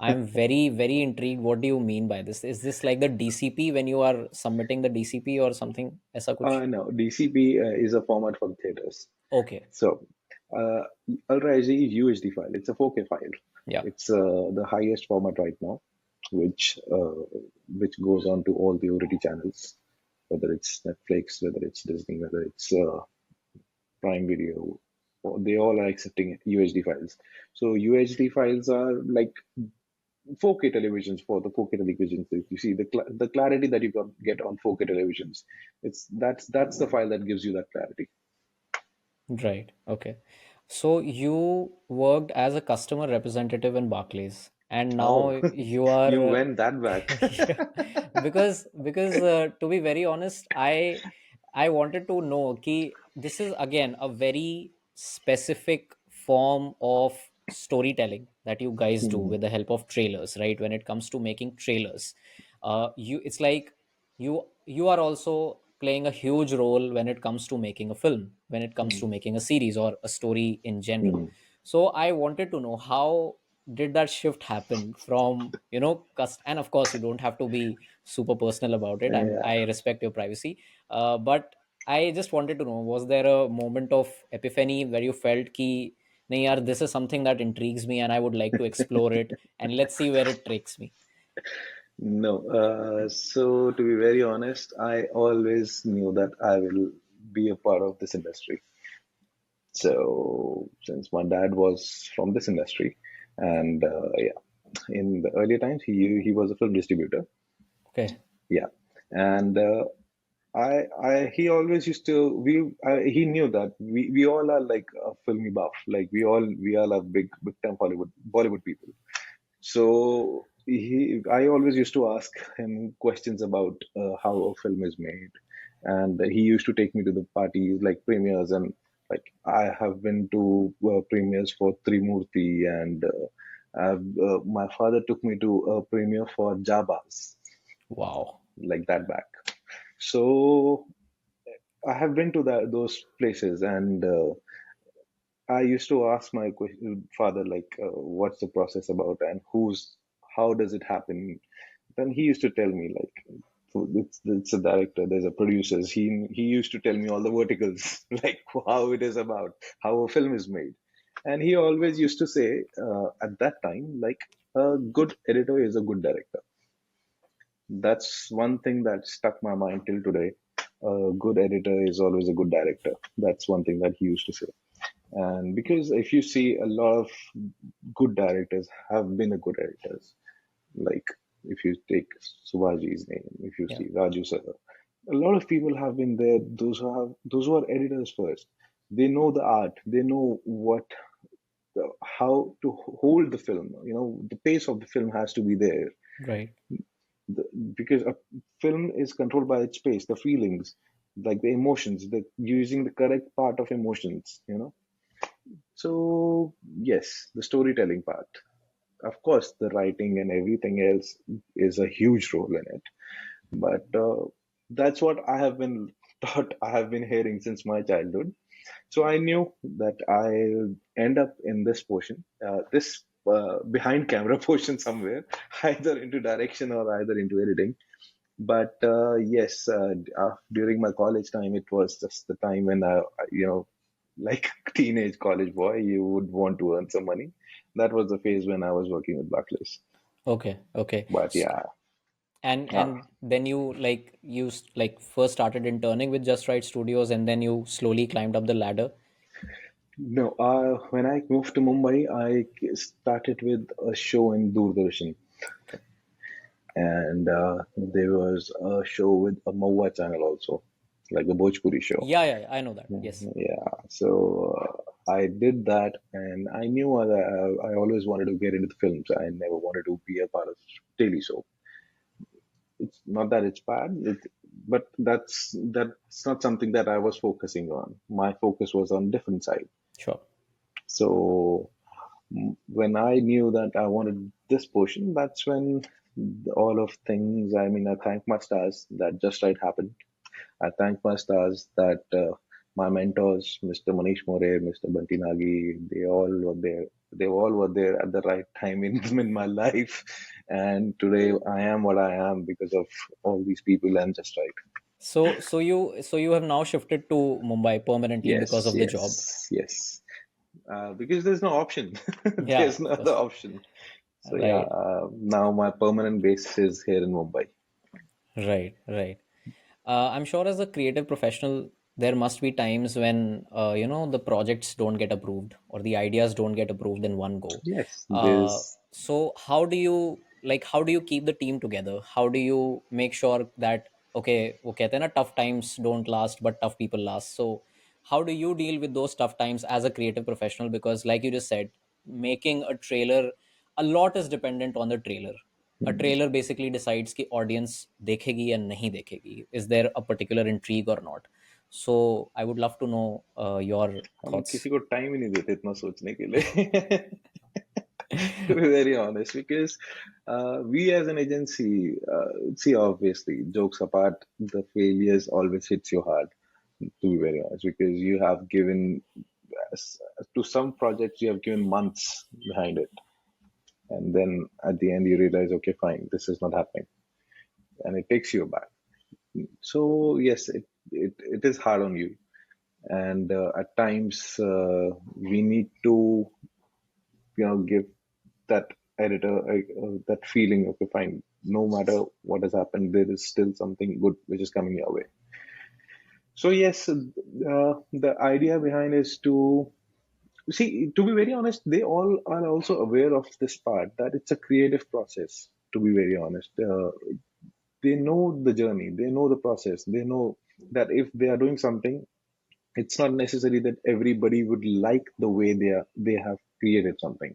I'm very, very intrigued. What do you mean by this? Is this like the DCP when you are submitting the DCP or something? Aisa kuch? No, DCP is a format for the theaters. Okay. So, uh, Ultra HD is UHD file. It's a 4K file. Yeah. It's the highest format right now, which goes on to all the OTT channels, whether it's Netflix, whether it's Disney, whether it's Prime Video. They all are accepting UHD files. So UHD files are like 4K televisions for the 4K televisions. If you see the clarity that you get on 4K televisions, that's the file that gives you that clarity. Right. Okay. So you worked as a customer representative in Barclays, and now Oh, you you are, went that back. yeah, because to be very honest, I wanted to know ki this is again a very specific form of storytelling that you guys do Hmm, with the help of trailers, right? When it comes to making trailers, you it's like you are also playing a huge role when it comes to making a film, when it comes to hmm, making a series or a story in general. hmm. So I wanted to know how did that shift happen from, and of course you don't have to be super personal about it. I Yeah. respect your privacy, but I just wanted to know, was there a moment of epiphany where you felt ki nahi yaar, this is something that intrigues me and I would like to explore it, and let's see where it takes me. No. So to be very honest, I always knew that I will be a part of this industry. So since my dad was from this industry, and yeah, in the earlier times he was a film distributor. Okay. Yeah, and he always used to he knew that we all are like a filmy buff, like we all are big time Bollywood people. So I always used to ask him questions about how a film is made, and he used to take me to the parties like premieres, and like I have been to premieres for Trimurti, and my father took me to a premiere for Jabaz, Wow. like that back. So I have been to those places, and I used to ask my father like, "What's the process about, and how does it happen?" Then he used to tell me like, so it's a director, there's a producers. He used to tell me all the verticals, like how it is about, how a film is made, and he always used to say at that time like a good editor is a good director. That's one thing that stuck my mind till today. A good editor is always a good director. That's one thing that he used to say. And because if you see a lot of good directors have been a good editors, like if you take Subhaji's name, if you Yeah. see Raju sir, a lot of people have been there. Those who are editors first. They know the art. They know how to hold the film. The pace of the film has to be there Right. the, because a film is controlled by its pace, the feelings, like the emotions, the using the correct part of emotions. So yes, the storytelling part. Of course, the writing and everything else is a huge role in it. But that's what I have been taught. I have been hearing since my childhood. So I knew that I'll end up in this portion, this behind camera portion somewhere, either into direction or either into editing. But yes, during my college time, it was just the time when like teenage college boy, you would want to earn some money. That was the phase when I was working with Barclays. Okay. Okay. But yeah, uh, And then like first started interning with Just Right Studios, and then you slowly climbed up the ladder. No, when I moved to Mumbai, started with a show in Doordarshan, and there was a show with a Mawa channel also, like a Bhojpuri show. Yeah, yeah, yeah, I know that. Yes. Yeah, so I did that, and I knew that I always wanted to get into the films. I never wanted to be a part of daily soap. It's not that it's bad, but that's not something that I was focusing on. My focus was on different side. Sure. So when I knew that I wanted this portion, that's when all of things. I mean, I thank my stars that Just Right happened. I thank my stars that my mentors, Mr. Manish More, Mr. Banti Nagi, they all were there. They all were there at the right time in, in my life. And today I am what I am because of all these people and Just Right. So you have now shifted to Mumbai permanently because Yes, of the job. yes, yes. Because there's no option. Yeah, There's no of other course. option. So yeah, Right. now my permanent base is here in Mumbai. Right, right. I'm sure as a creative professional, there must be times when the projects don't get approved or the ideas don't get approved in one go. Yes, there's So how do you keep the team together? How do you make sure that okay, वो कहते हैं ना tough times don't last, but tough people last. So how do you deal with those tough times as a creative professional? Because like you just said, making a trailer, a lot is dependent on the trailer. A trailer basically decides कि audience देखेगी या नहीं देखेगी. Is there a particular intrigue or not? So I would love to know your हम thoughts. किसी को time ही नहीं देते इतना सोचने के लिए. To be very honest, because we as an agency, see, obviously, jokes apart, the failures always hits you hard. To be very honest, because you have given to some projects you have given months behind it, and then at the end you realize, okay, fine, this is not happening, and it takes you back. So yes, it is hard on you, and at times we need to give that editor that feeling, okay, fine, no matter what has happened, there is still something good which is coming your way. So yes, the idea behind is to see, to be very honest, they all are also aware of this part, that it's a creative process. To be very honest, they know the journey, they know the process, they know that if they are doing something, it's not necessary that everybody would like the way they have created something.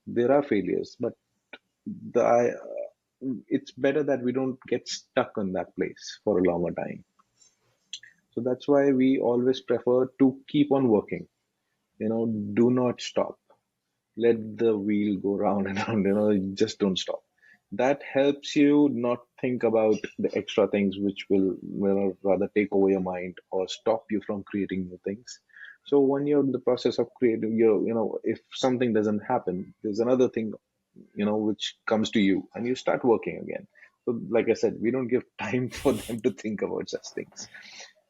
There are failures, but it's better that we don't get stuck on that place for a longer time. So that's why we always prefer to keep on working. Do not stop. Let the wheel go round and round. Just don't stop. That helps you not think about the extra things which will rather take over your mind or stop you from creating new things. So when you're in the process of creating, if something doesn't happen, there's another thing which comes to you and you start working again. So like I said, we don't give time for them to think about such things,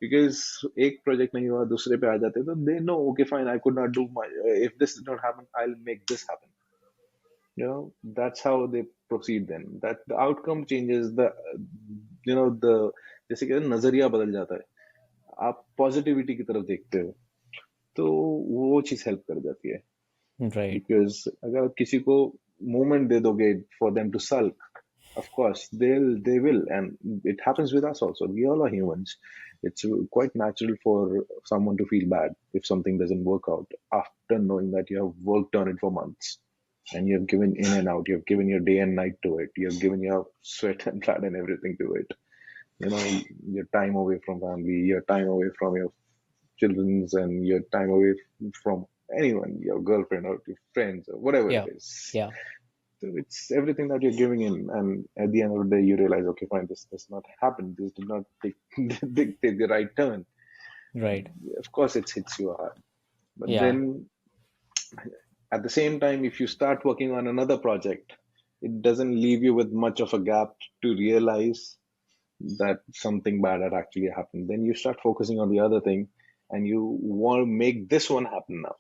because एक project नहीं हुआ दूसरे पे आ जाते, तो they know, okay, fine, I could not do my, if this did not happen, I'll make this happen. That's how they proceed. Then that the outcome changes, the जैसे कहते हैं नजरिया बदल जाता है, आप पॉजिटिविटी की तरफ देखते हो, तो वो चीज हेल्प कर जाती है. Right. Because अगर आप किसी को मोमेंट दे दोगे for them to sulk, of course they will, and it happens with us also. We all are humans. It's quite natural for someone to feel bad if something doesn't work out after knowing that you have worked on it for months, and you have given in and out, you have given your day and night to it, you have given your sweat and blood and everything to it, your time away from family, your time away from your children's, and your time away from anyone, your girlfriend or your friends or whatever it Yeah. is. Yeah. So it's everything that you're giving in, and at the end of the day, you realize, okay, fine, this does not happen. This did not take, take the right turn. Right. Of course, it hits you hard. But Yeah. then at the same time, if you start working on another project, it doesn't leave you with much of a gap to realize that something bad had actually happened. Then you start focusing on the other thing, and you want to make this one happen now.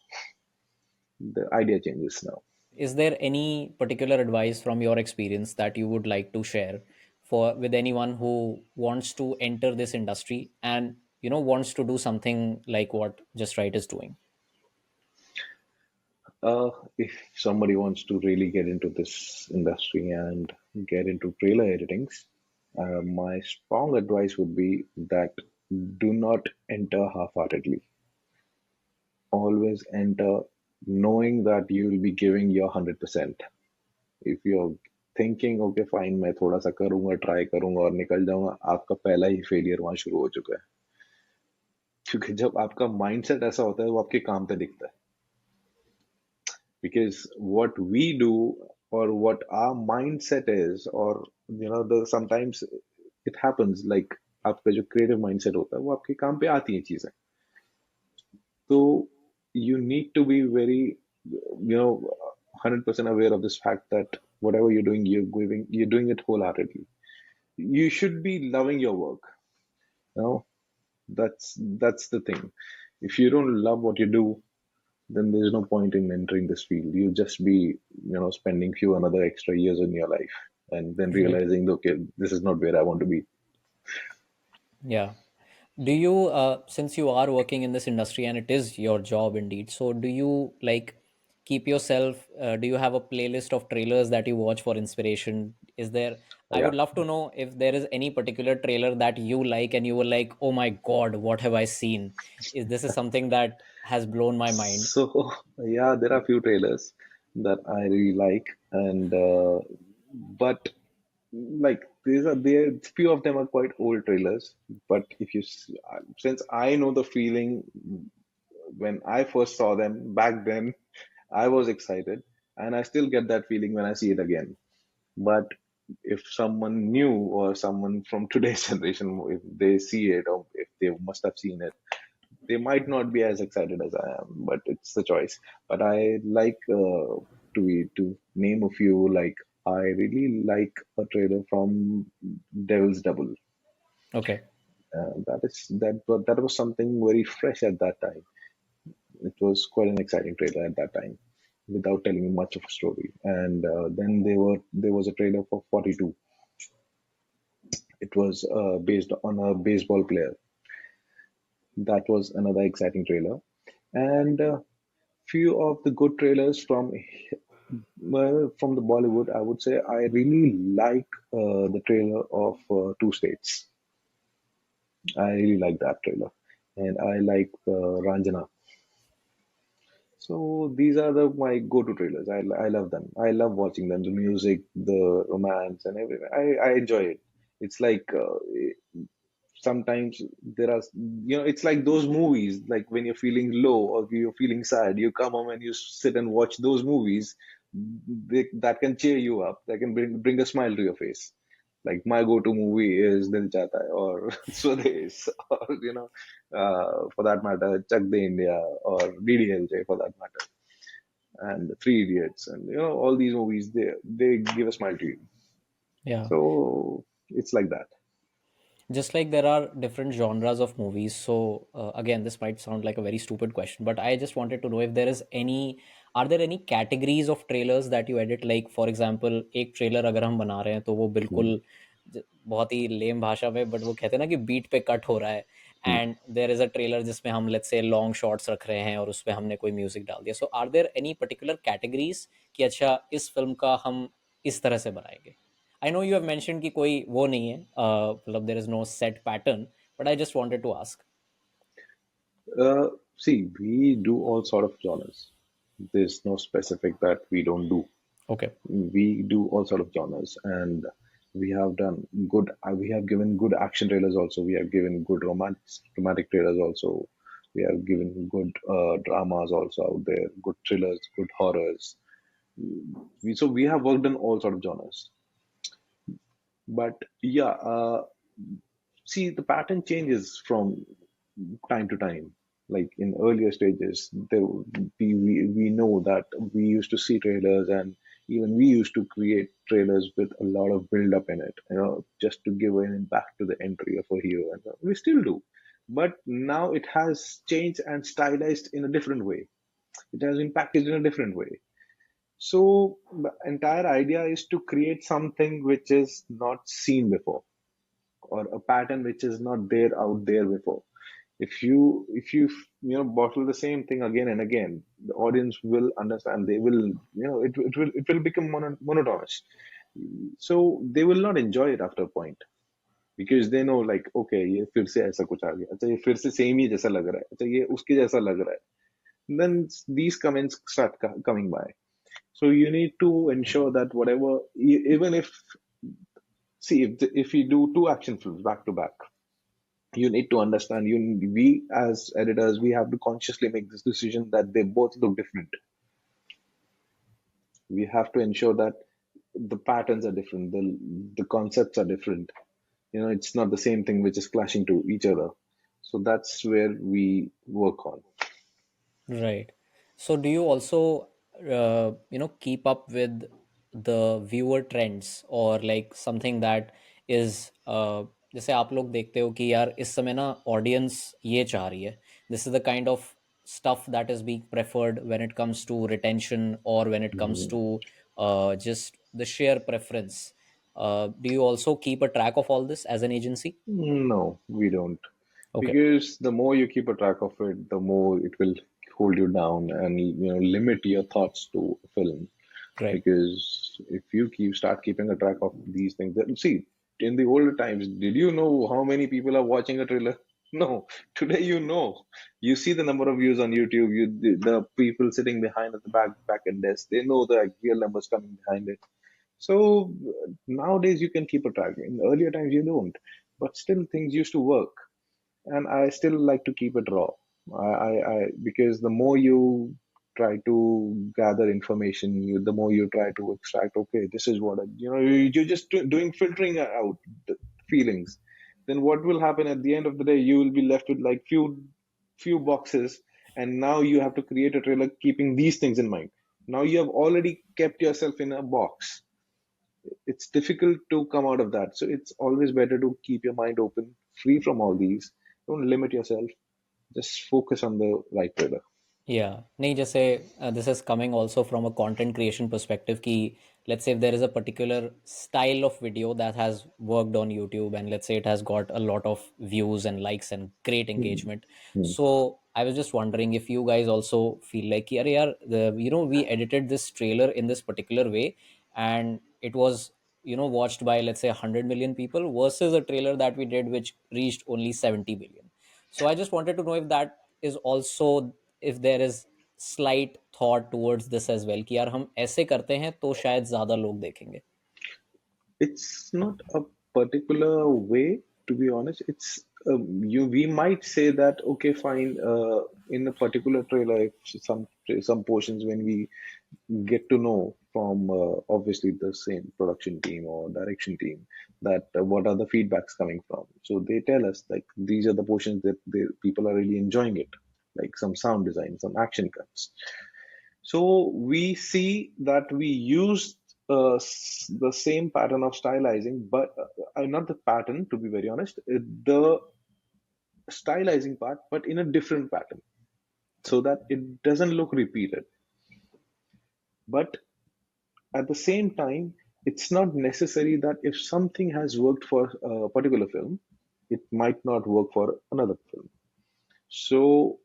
The idea changes now. Is there any particular advice from your experience that you would like to share for with anyone who wants to enter this industry and wants to do something like what Just Right is doing? If somebody wants to really get into this industry and get into trailer editings, my strong advice would be that do not enter half-heartedly. Always enter knowing that you will be giving your 100%. If you're thinking, okay, fine, मैं थोड़ा सा करूंगा, try करूंगा और निकल जाऊंगा, आपका पहला ही फेलियर वहां शुरू हो चुका है. क्योंकि जब आपका माइंडसेट ऐसा होता है वो आपके काम पे दिखता है. Because what we do or what our mindset is, or the sometimes it happens like आपका जो creative mindset होता है वो आपके काम पे आती हैं चीजें. So you need to be very 100% aware of this fact that whatever you're doing, you're doing it wholeheartedly. You should be loving your work. You know, that's the thing. If you don't love what you do, then there's no point in entering this field. You just be, spending few another extra years in your life and then Right. realizing, okay, this is not where I want to be. Yeah. Do you, since you are working in this industry and it is your job indeed, so do you like keep yourself, do you have a playlist of trailers that you watch for inspiration? Is there, I Yeah. would love to know if there is any particular trailer that you like and you were like, oh my God, what have I seen? Is this is something that has blown my mind? So, yeah, there are few trailers that I really like, and but like these are there. Few of them are quite old trailers, but if since I know the feeling when I first saw them back then, I was excited, and I still get that feeling when I see it again. But if someone new or someone from today's generation, if they see it or if they must have seen it, they might not be as excited as I am. But it's the choice. But I like to name a few. Like I really like a trailer from Devil's Double. Okay. That was something very fresh at that time. It was quite an exciting trailer at that time, without telling you much of a story. And then there was a trailer for 42. It was based on a baseball player. That was another exciting trailer. And few of the good trailers from the Bollywood, I would say I really like the trailer of Two States. I really like that trailer, and I like Ranjana. So these are my go-to trailers. I love them. I love watching them. The music, the romance, and everything. I enjoy it. It's like sometimes there are it's like those movies, like when you're feeling low or you're feeling sad, you come home and you sit and watch those movies. That can cheer you up, that can bring a smile to your face. Like my go-to movie is Dil Chahta Hai or Swades or for that matter Chak De India or DDLJ for that matter, and Three Idiots, and all these movies, they give a smile to you. Yeah. So it's like that. Just like there are different genres of movies, so again this might sound like a very stupid question, but I just wanted to know if there is any, are there any categories of trailers that you edit? Like for example, एक trailer अगर हम बना रहे हैं तो वो Hmm. बिल्कुल बहुत ही लेम भाषा में, बट वो कहते हैं ना कि बीट पे कट हो रहा है, Hmm. And there is a trailer जिसमें हम लेट्स से लॉन्ग शॉट्स रख रहे हैं और उसमें हमने कोई म्यूजिक डाल दिया. So are there any particular categories कि अच्छा इस फिल्म का हम इस तरह से बनाएंगे? I know you have mentioned कि कोई वो नहीं है, मतलब there is no set pattern, but I just wanted to ask. See, we do all sort of genres. There's no specific that we don't do. Okay. We do all sort of genres, and we have done good. We have given good action trailers also. We have given good romantic trailers also. We have given good dramas also out there. Good thrillers, good horrors. So we have worked on all sort of genres. But yeah, see, the pattern changes from time to time. Like in earlier stages, we know that we used to see trailers, and even we used to create trailers with a lot of build up in it, just to give an impact to the entry of a hero. And we still do. But now it has changed and stylized in a different way. It has been packaged in a different way. So the entire idea is to create something which is not seen before, or a pattern which is not there out there before. If you bottle the same thing again and again, the audience will understand. They will, it will become monotonous. So they will not enjoy it after a point, because they know, like, okay, ये फिर से ऐसा कुछ आ गया, अच्छा ये फिर से सेम ही जैसा लग रहा है, अच्छा ये उसके जैसा लग रहा है. Then these comments start coming by. So you need to ensure that whatever, even if, see, if you do two action films back to back, you need to understand, we as editors, we have to consciously make this decision that they both look different. We have to ensure that the patterns are different, the concepts are different. It's not the same thing which is clashing to each other. So that's where we work on. Right. So do you also keep up with the viewer trends, or like something that is जैसे आप लोग देखते हो कि यार इस समय ना ऑडियंस ये चाह रही है, this is the kind of stuff that is being preferred when it comes to retention, or when it comes Mhm. to just the sheer preference. Do you also keep a track of all this as an agency? No, we don't. Okay. Because the more you keep a track of it, the more it will hold you down and limit your thoughts to film. Right. Because if you start keeping a track of these things, see, in the older times, did you know how many people are watching a trailer? No. Today, you see the number of views on YouTube. The people sitting behind at the back end desk, they know the real numbers coming behind it. So nowadays you can keep a track. In earlier times you don't, but still things used to work, and I still like to keep it raw. Because the more you try to gather information, the more you try to extract. Okay, this is what you're just doing filtering out the feelings. Then what will happen at the end of the day? You will be left with like few boxes, and now you have to create a trailer keeping these things in mind. Now you have already kept yourself in a box. It's difficult to come out of that. So it's always better to keep your mind open, free from all these. Don't limit yourself. Just focus on the right trailer. Yeah, नहीं जैसे this is coming also from a content creation perspective कि let's say if there is a particular style of video that has worked on YouTube, and let's say it has got a lot of views and likes and great Hmm. engagement. Hmm. So I was just wondering if you guys also feel like कि अरे यार we edited this trailer in this particular way, and it was watched by let's say 100 million people versus a trailer that we did which reached only 70 million. So I just wanted to know if that is also, if there is slight thought towards this as well कि यार हम ऐसे करते हैं तो शायद ज्यादा लोग देखेंगे. It's not a particular way, to be honest. It's we might say that, okay, fine. In a particular trailer, if some portions, when we get to know from obviously the same production team or direction team, that what are the feedbacks coming from. So they tell us like these are the portions that people are really enjoying it, like some sound design, some action cuts. So we see that we used the same pattern of stylizing, but not the pattern, to be very honest, the stylizing part, but in a different pattern, so that it doesn't look repeated. But at the same time, it's not necessary that if something has worked for a particular film, it might not work for another film. So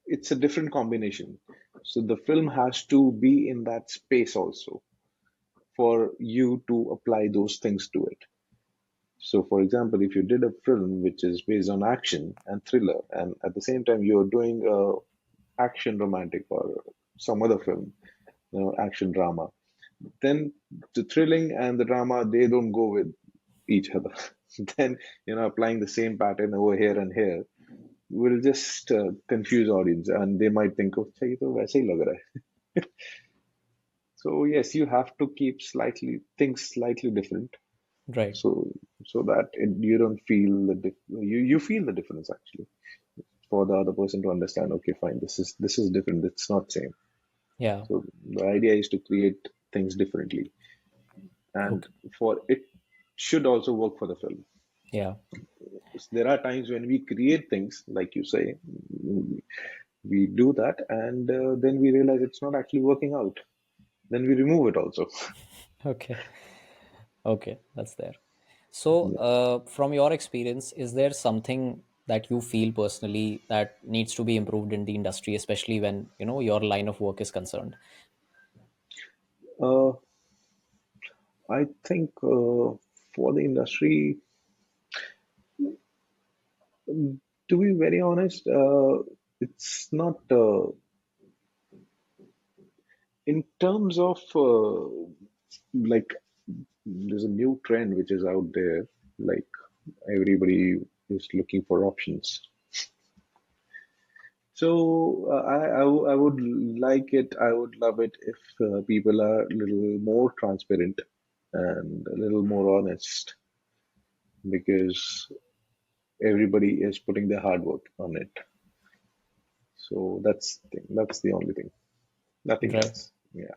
it's a different combination. So the film has to be in that space also for you to apply those things to it. So, for example, if you did a film which is based on action and thriller, and at the same time you're doing action romantic or some other film, action drama, then the thrilling and the drama, they don't go with each other. Then applying the same pattern over here and here will just confuse audience, and they might think, oh, ये तो वैसे ही लग रहा है. So yes, you have to keep slightly things slightly different, Right. so that you don't feel you feel the difference actually, for the other person to understand, okay, fine, this is different, it's not same. Yeah. So the idea is to create things differently, and Okay. for it should also work for the film. Yeah. There are times when we create things like you say, we do that, and then we realize it's not actually working out, then we remove it also. Okay. Okay, that's there. So, from your experience, is there something that you feel personally that needs to be improved in the industry, especially when your line of work is concerned? Uh, I think for the industry, to be very honest, it's not in terms of like there's a new trend which is out there. Like everybody is looking for options. So I would like it. I would love it if people are a little more transparent and a little more honest because everybody is putting their hard work on it. So that's the thing. That's the only thing. Nothing Right. else. Yeah.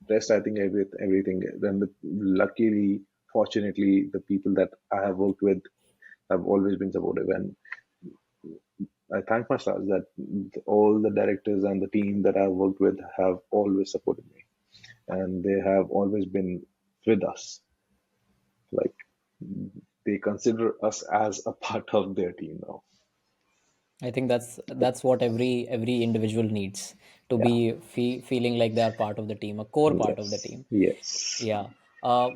Rest, I think everything. Then luckily, fortunately, the people that I have worked with have always been supportive, and I thank my stars that all the directors and the team that I've worked with have always supported me, and they have always been with us. Like they consider us as a part of their team now. I think that's what every individual needs, to Yeah. be feeling like they are part of the team, a core part of the Yes. team. Yes. Yeah.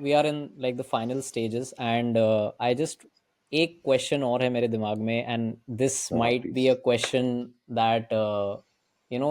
We are in like the final stages, and I just एक question और है मेरे दिमाग में, and this might be a Please. question that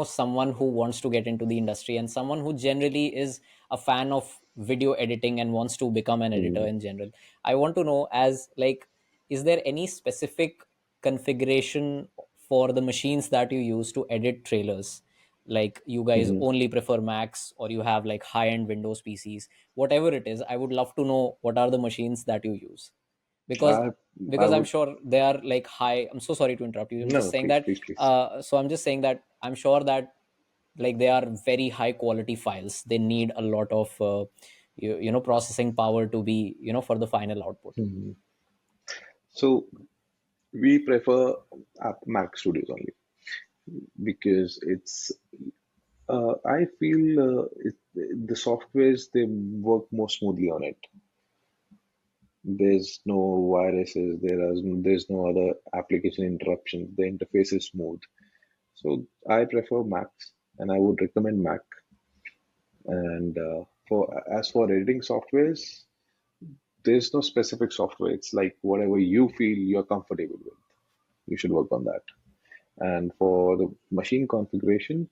someone who wants to get into the industry and someone who generally is a fan of video editing and wants to become an editor Mm-hmm. in general. I want to know, as like, is there any specific configuration for the machines that you use to edit trailers? Like, you guys Mm-hmm. only prefer Macs, or you have like high end Windows PCs? Whatever it is, I would love to know what are the machines that you use, because I I because I'm would sure they are like high. I'm so sorry to interrupt you. I'm no just no saying please that. please please. So I'm just saying that I'm sure that like they are very high quality files. They need a lot of processing power to be for the final output. Mhm. So we prefer Mac Studios only because it's I feel the softwares they work more smoothly on it. There's no viruses. There's no other application interruptions. The interface is smooth. So I prefer Macs, and I would recommend Mac. And for as for editing softwares, there's no specific software. It's like whatever you feel you're comfortable with. You should work on that. And for the machine configuration,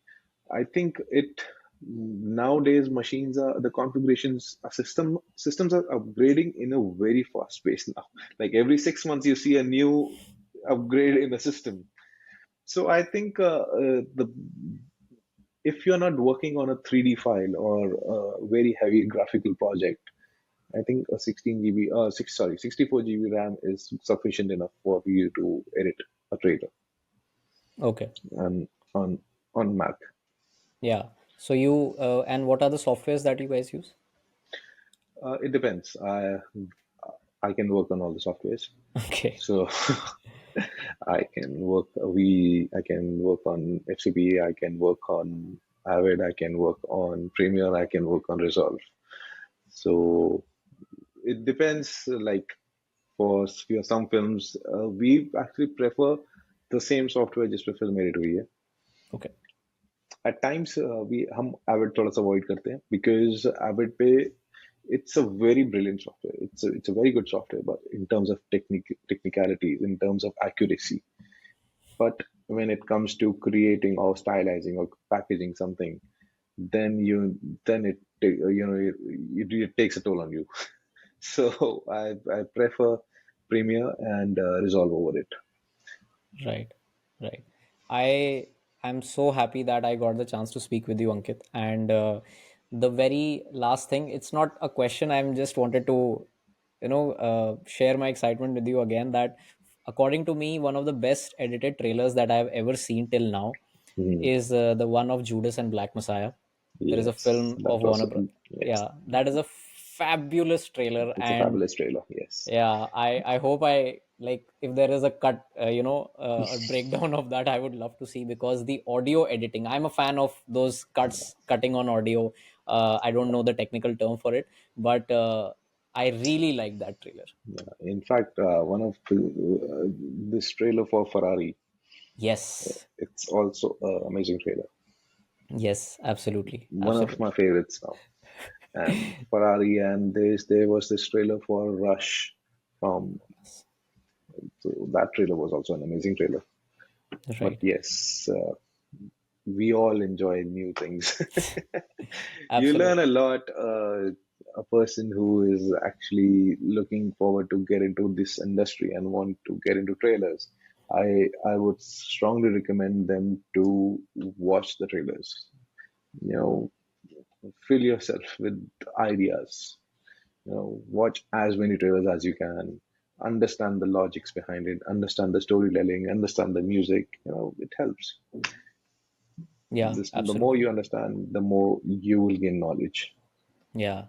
I think it nowadays machines are the configurations a systems are upgrading in a very fast pace now. Like every 6 months you see a new upgrade in the system. So I think the if you're not working on a 3D file or a very heavy graphical project, I think a 16 GB, 64 GB RAM is sufficient enough for you to edit a trailer Okay. and on Mac. Yeah. So you and what are the softwares that you guys use? It depends. I can work on all the softwares. Okay. So I can work on FCP, I can work on Avid, I can work on Premiere, I can work on Resolve. So it depends. Like for some films, we actually prefer the same software just for film edit हुई है. Okay. At times we हम Avid थोड़ा सा avoid करते हैं because Avid पे it's a very brilliant software. It's a very good software, but in terms of technicalities, in terms of accuracy. But when it comes to creating or stylizing or packaging something, then it takes a toll on you. So I prefer Premiere and Resolve over it. Right, right. I am so happy that I got the chance to speak with you, Ankit. And the very last thing, it's not a question. I'm just wanted to, share my excitement with you again. That according to me, one of the best edited trailers that I've ever seen till now Mhm. is the one of Judas and Black Messiah. There is a Yes, film that of was Warner Bros. yes, Yeah, that is a fabulous trailer, it's a and fabulous trailer. Yes. yeah, I hope I like, if there is a cut, a breakdown of that, I would love to see, because the audio editing, I'm a fan of those cuts, cutting on audio. I don't know the technical term for it, but I really like that trailer. In fact, one of this trailer for Ferrari, Yes. it's also an amazing trailer. Yes, absolutely. One of my Absolutely. favorites now. And Ferrari, and there was this trailer for Rush from. So that trailer was also an amazing trailer. But Right. yes, we all enjoy new things. You learn a Absolutely. lot. A person who is actually looking forward to get into this industry and want to get into trailers, I would strongly recommend them to watch the trailers. You know, fill yourself with ideas. Watch as many trailers as you can. Understand the logics behind it. Understand the storytelling. Understand the music. It helps. Yeah, The more you absolutely. understand, the more you will gain knowledge. Yeah.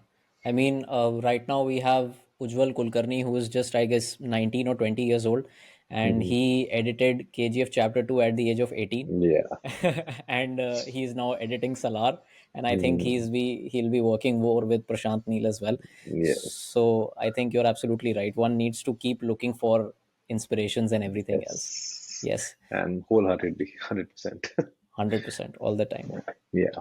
I mean, right now we have Ujjwal Kulkarni, who is just, I guess, 19 or 20 years old, and Hmm. he edited KGF Chapter 2 at the age of 18. Yeah. And he's now editing Salar, and I think Hmm. he'll be working more with Prashant Neel as well. Yes. So I think you're absolutely right. One needs to keep looking for inspirations and everything else. Yes. Yes, And wholeheartedly, 100%. 100% all the time. Yeah.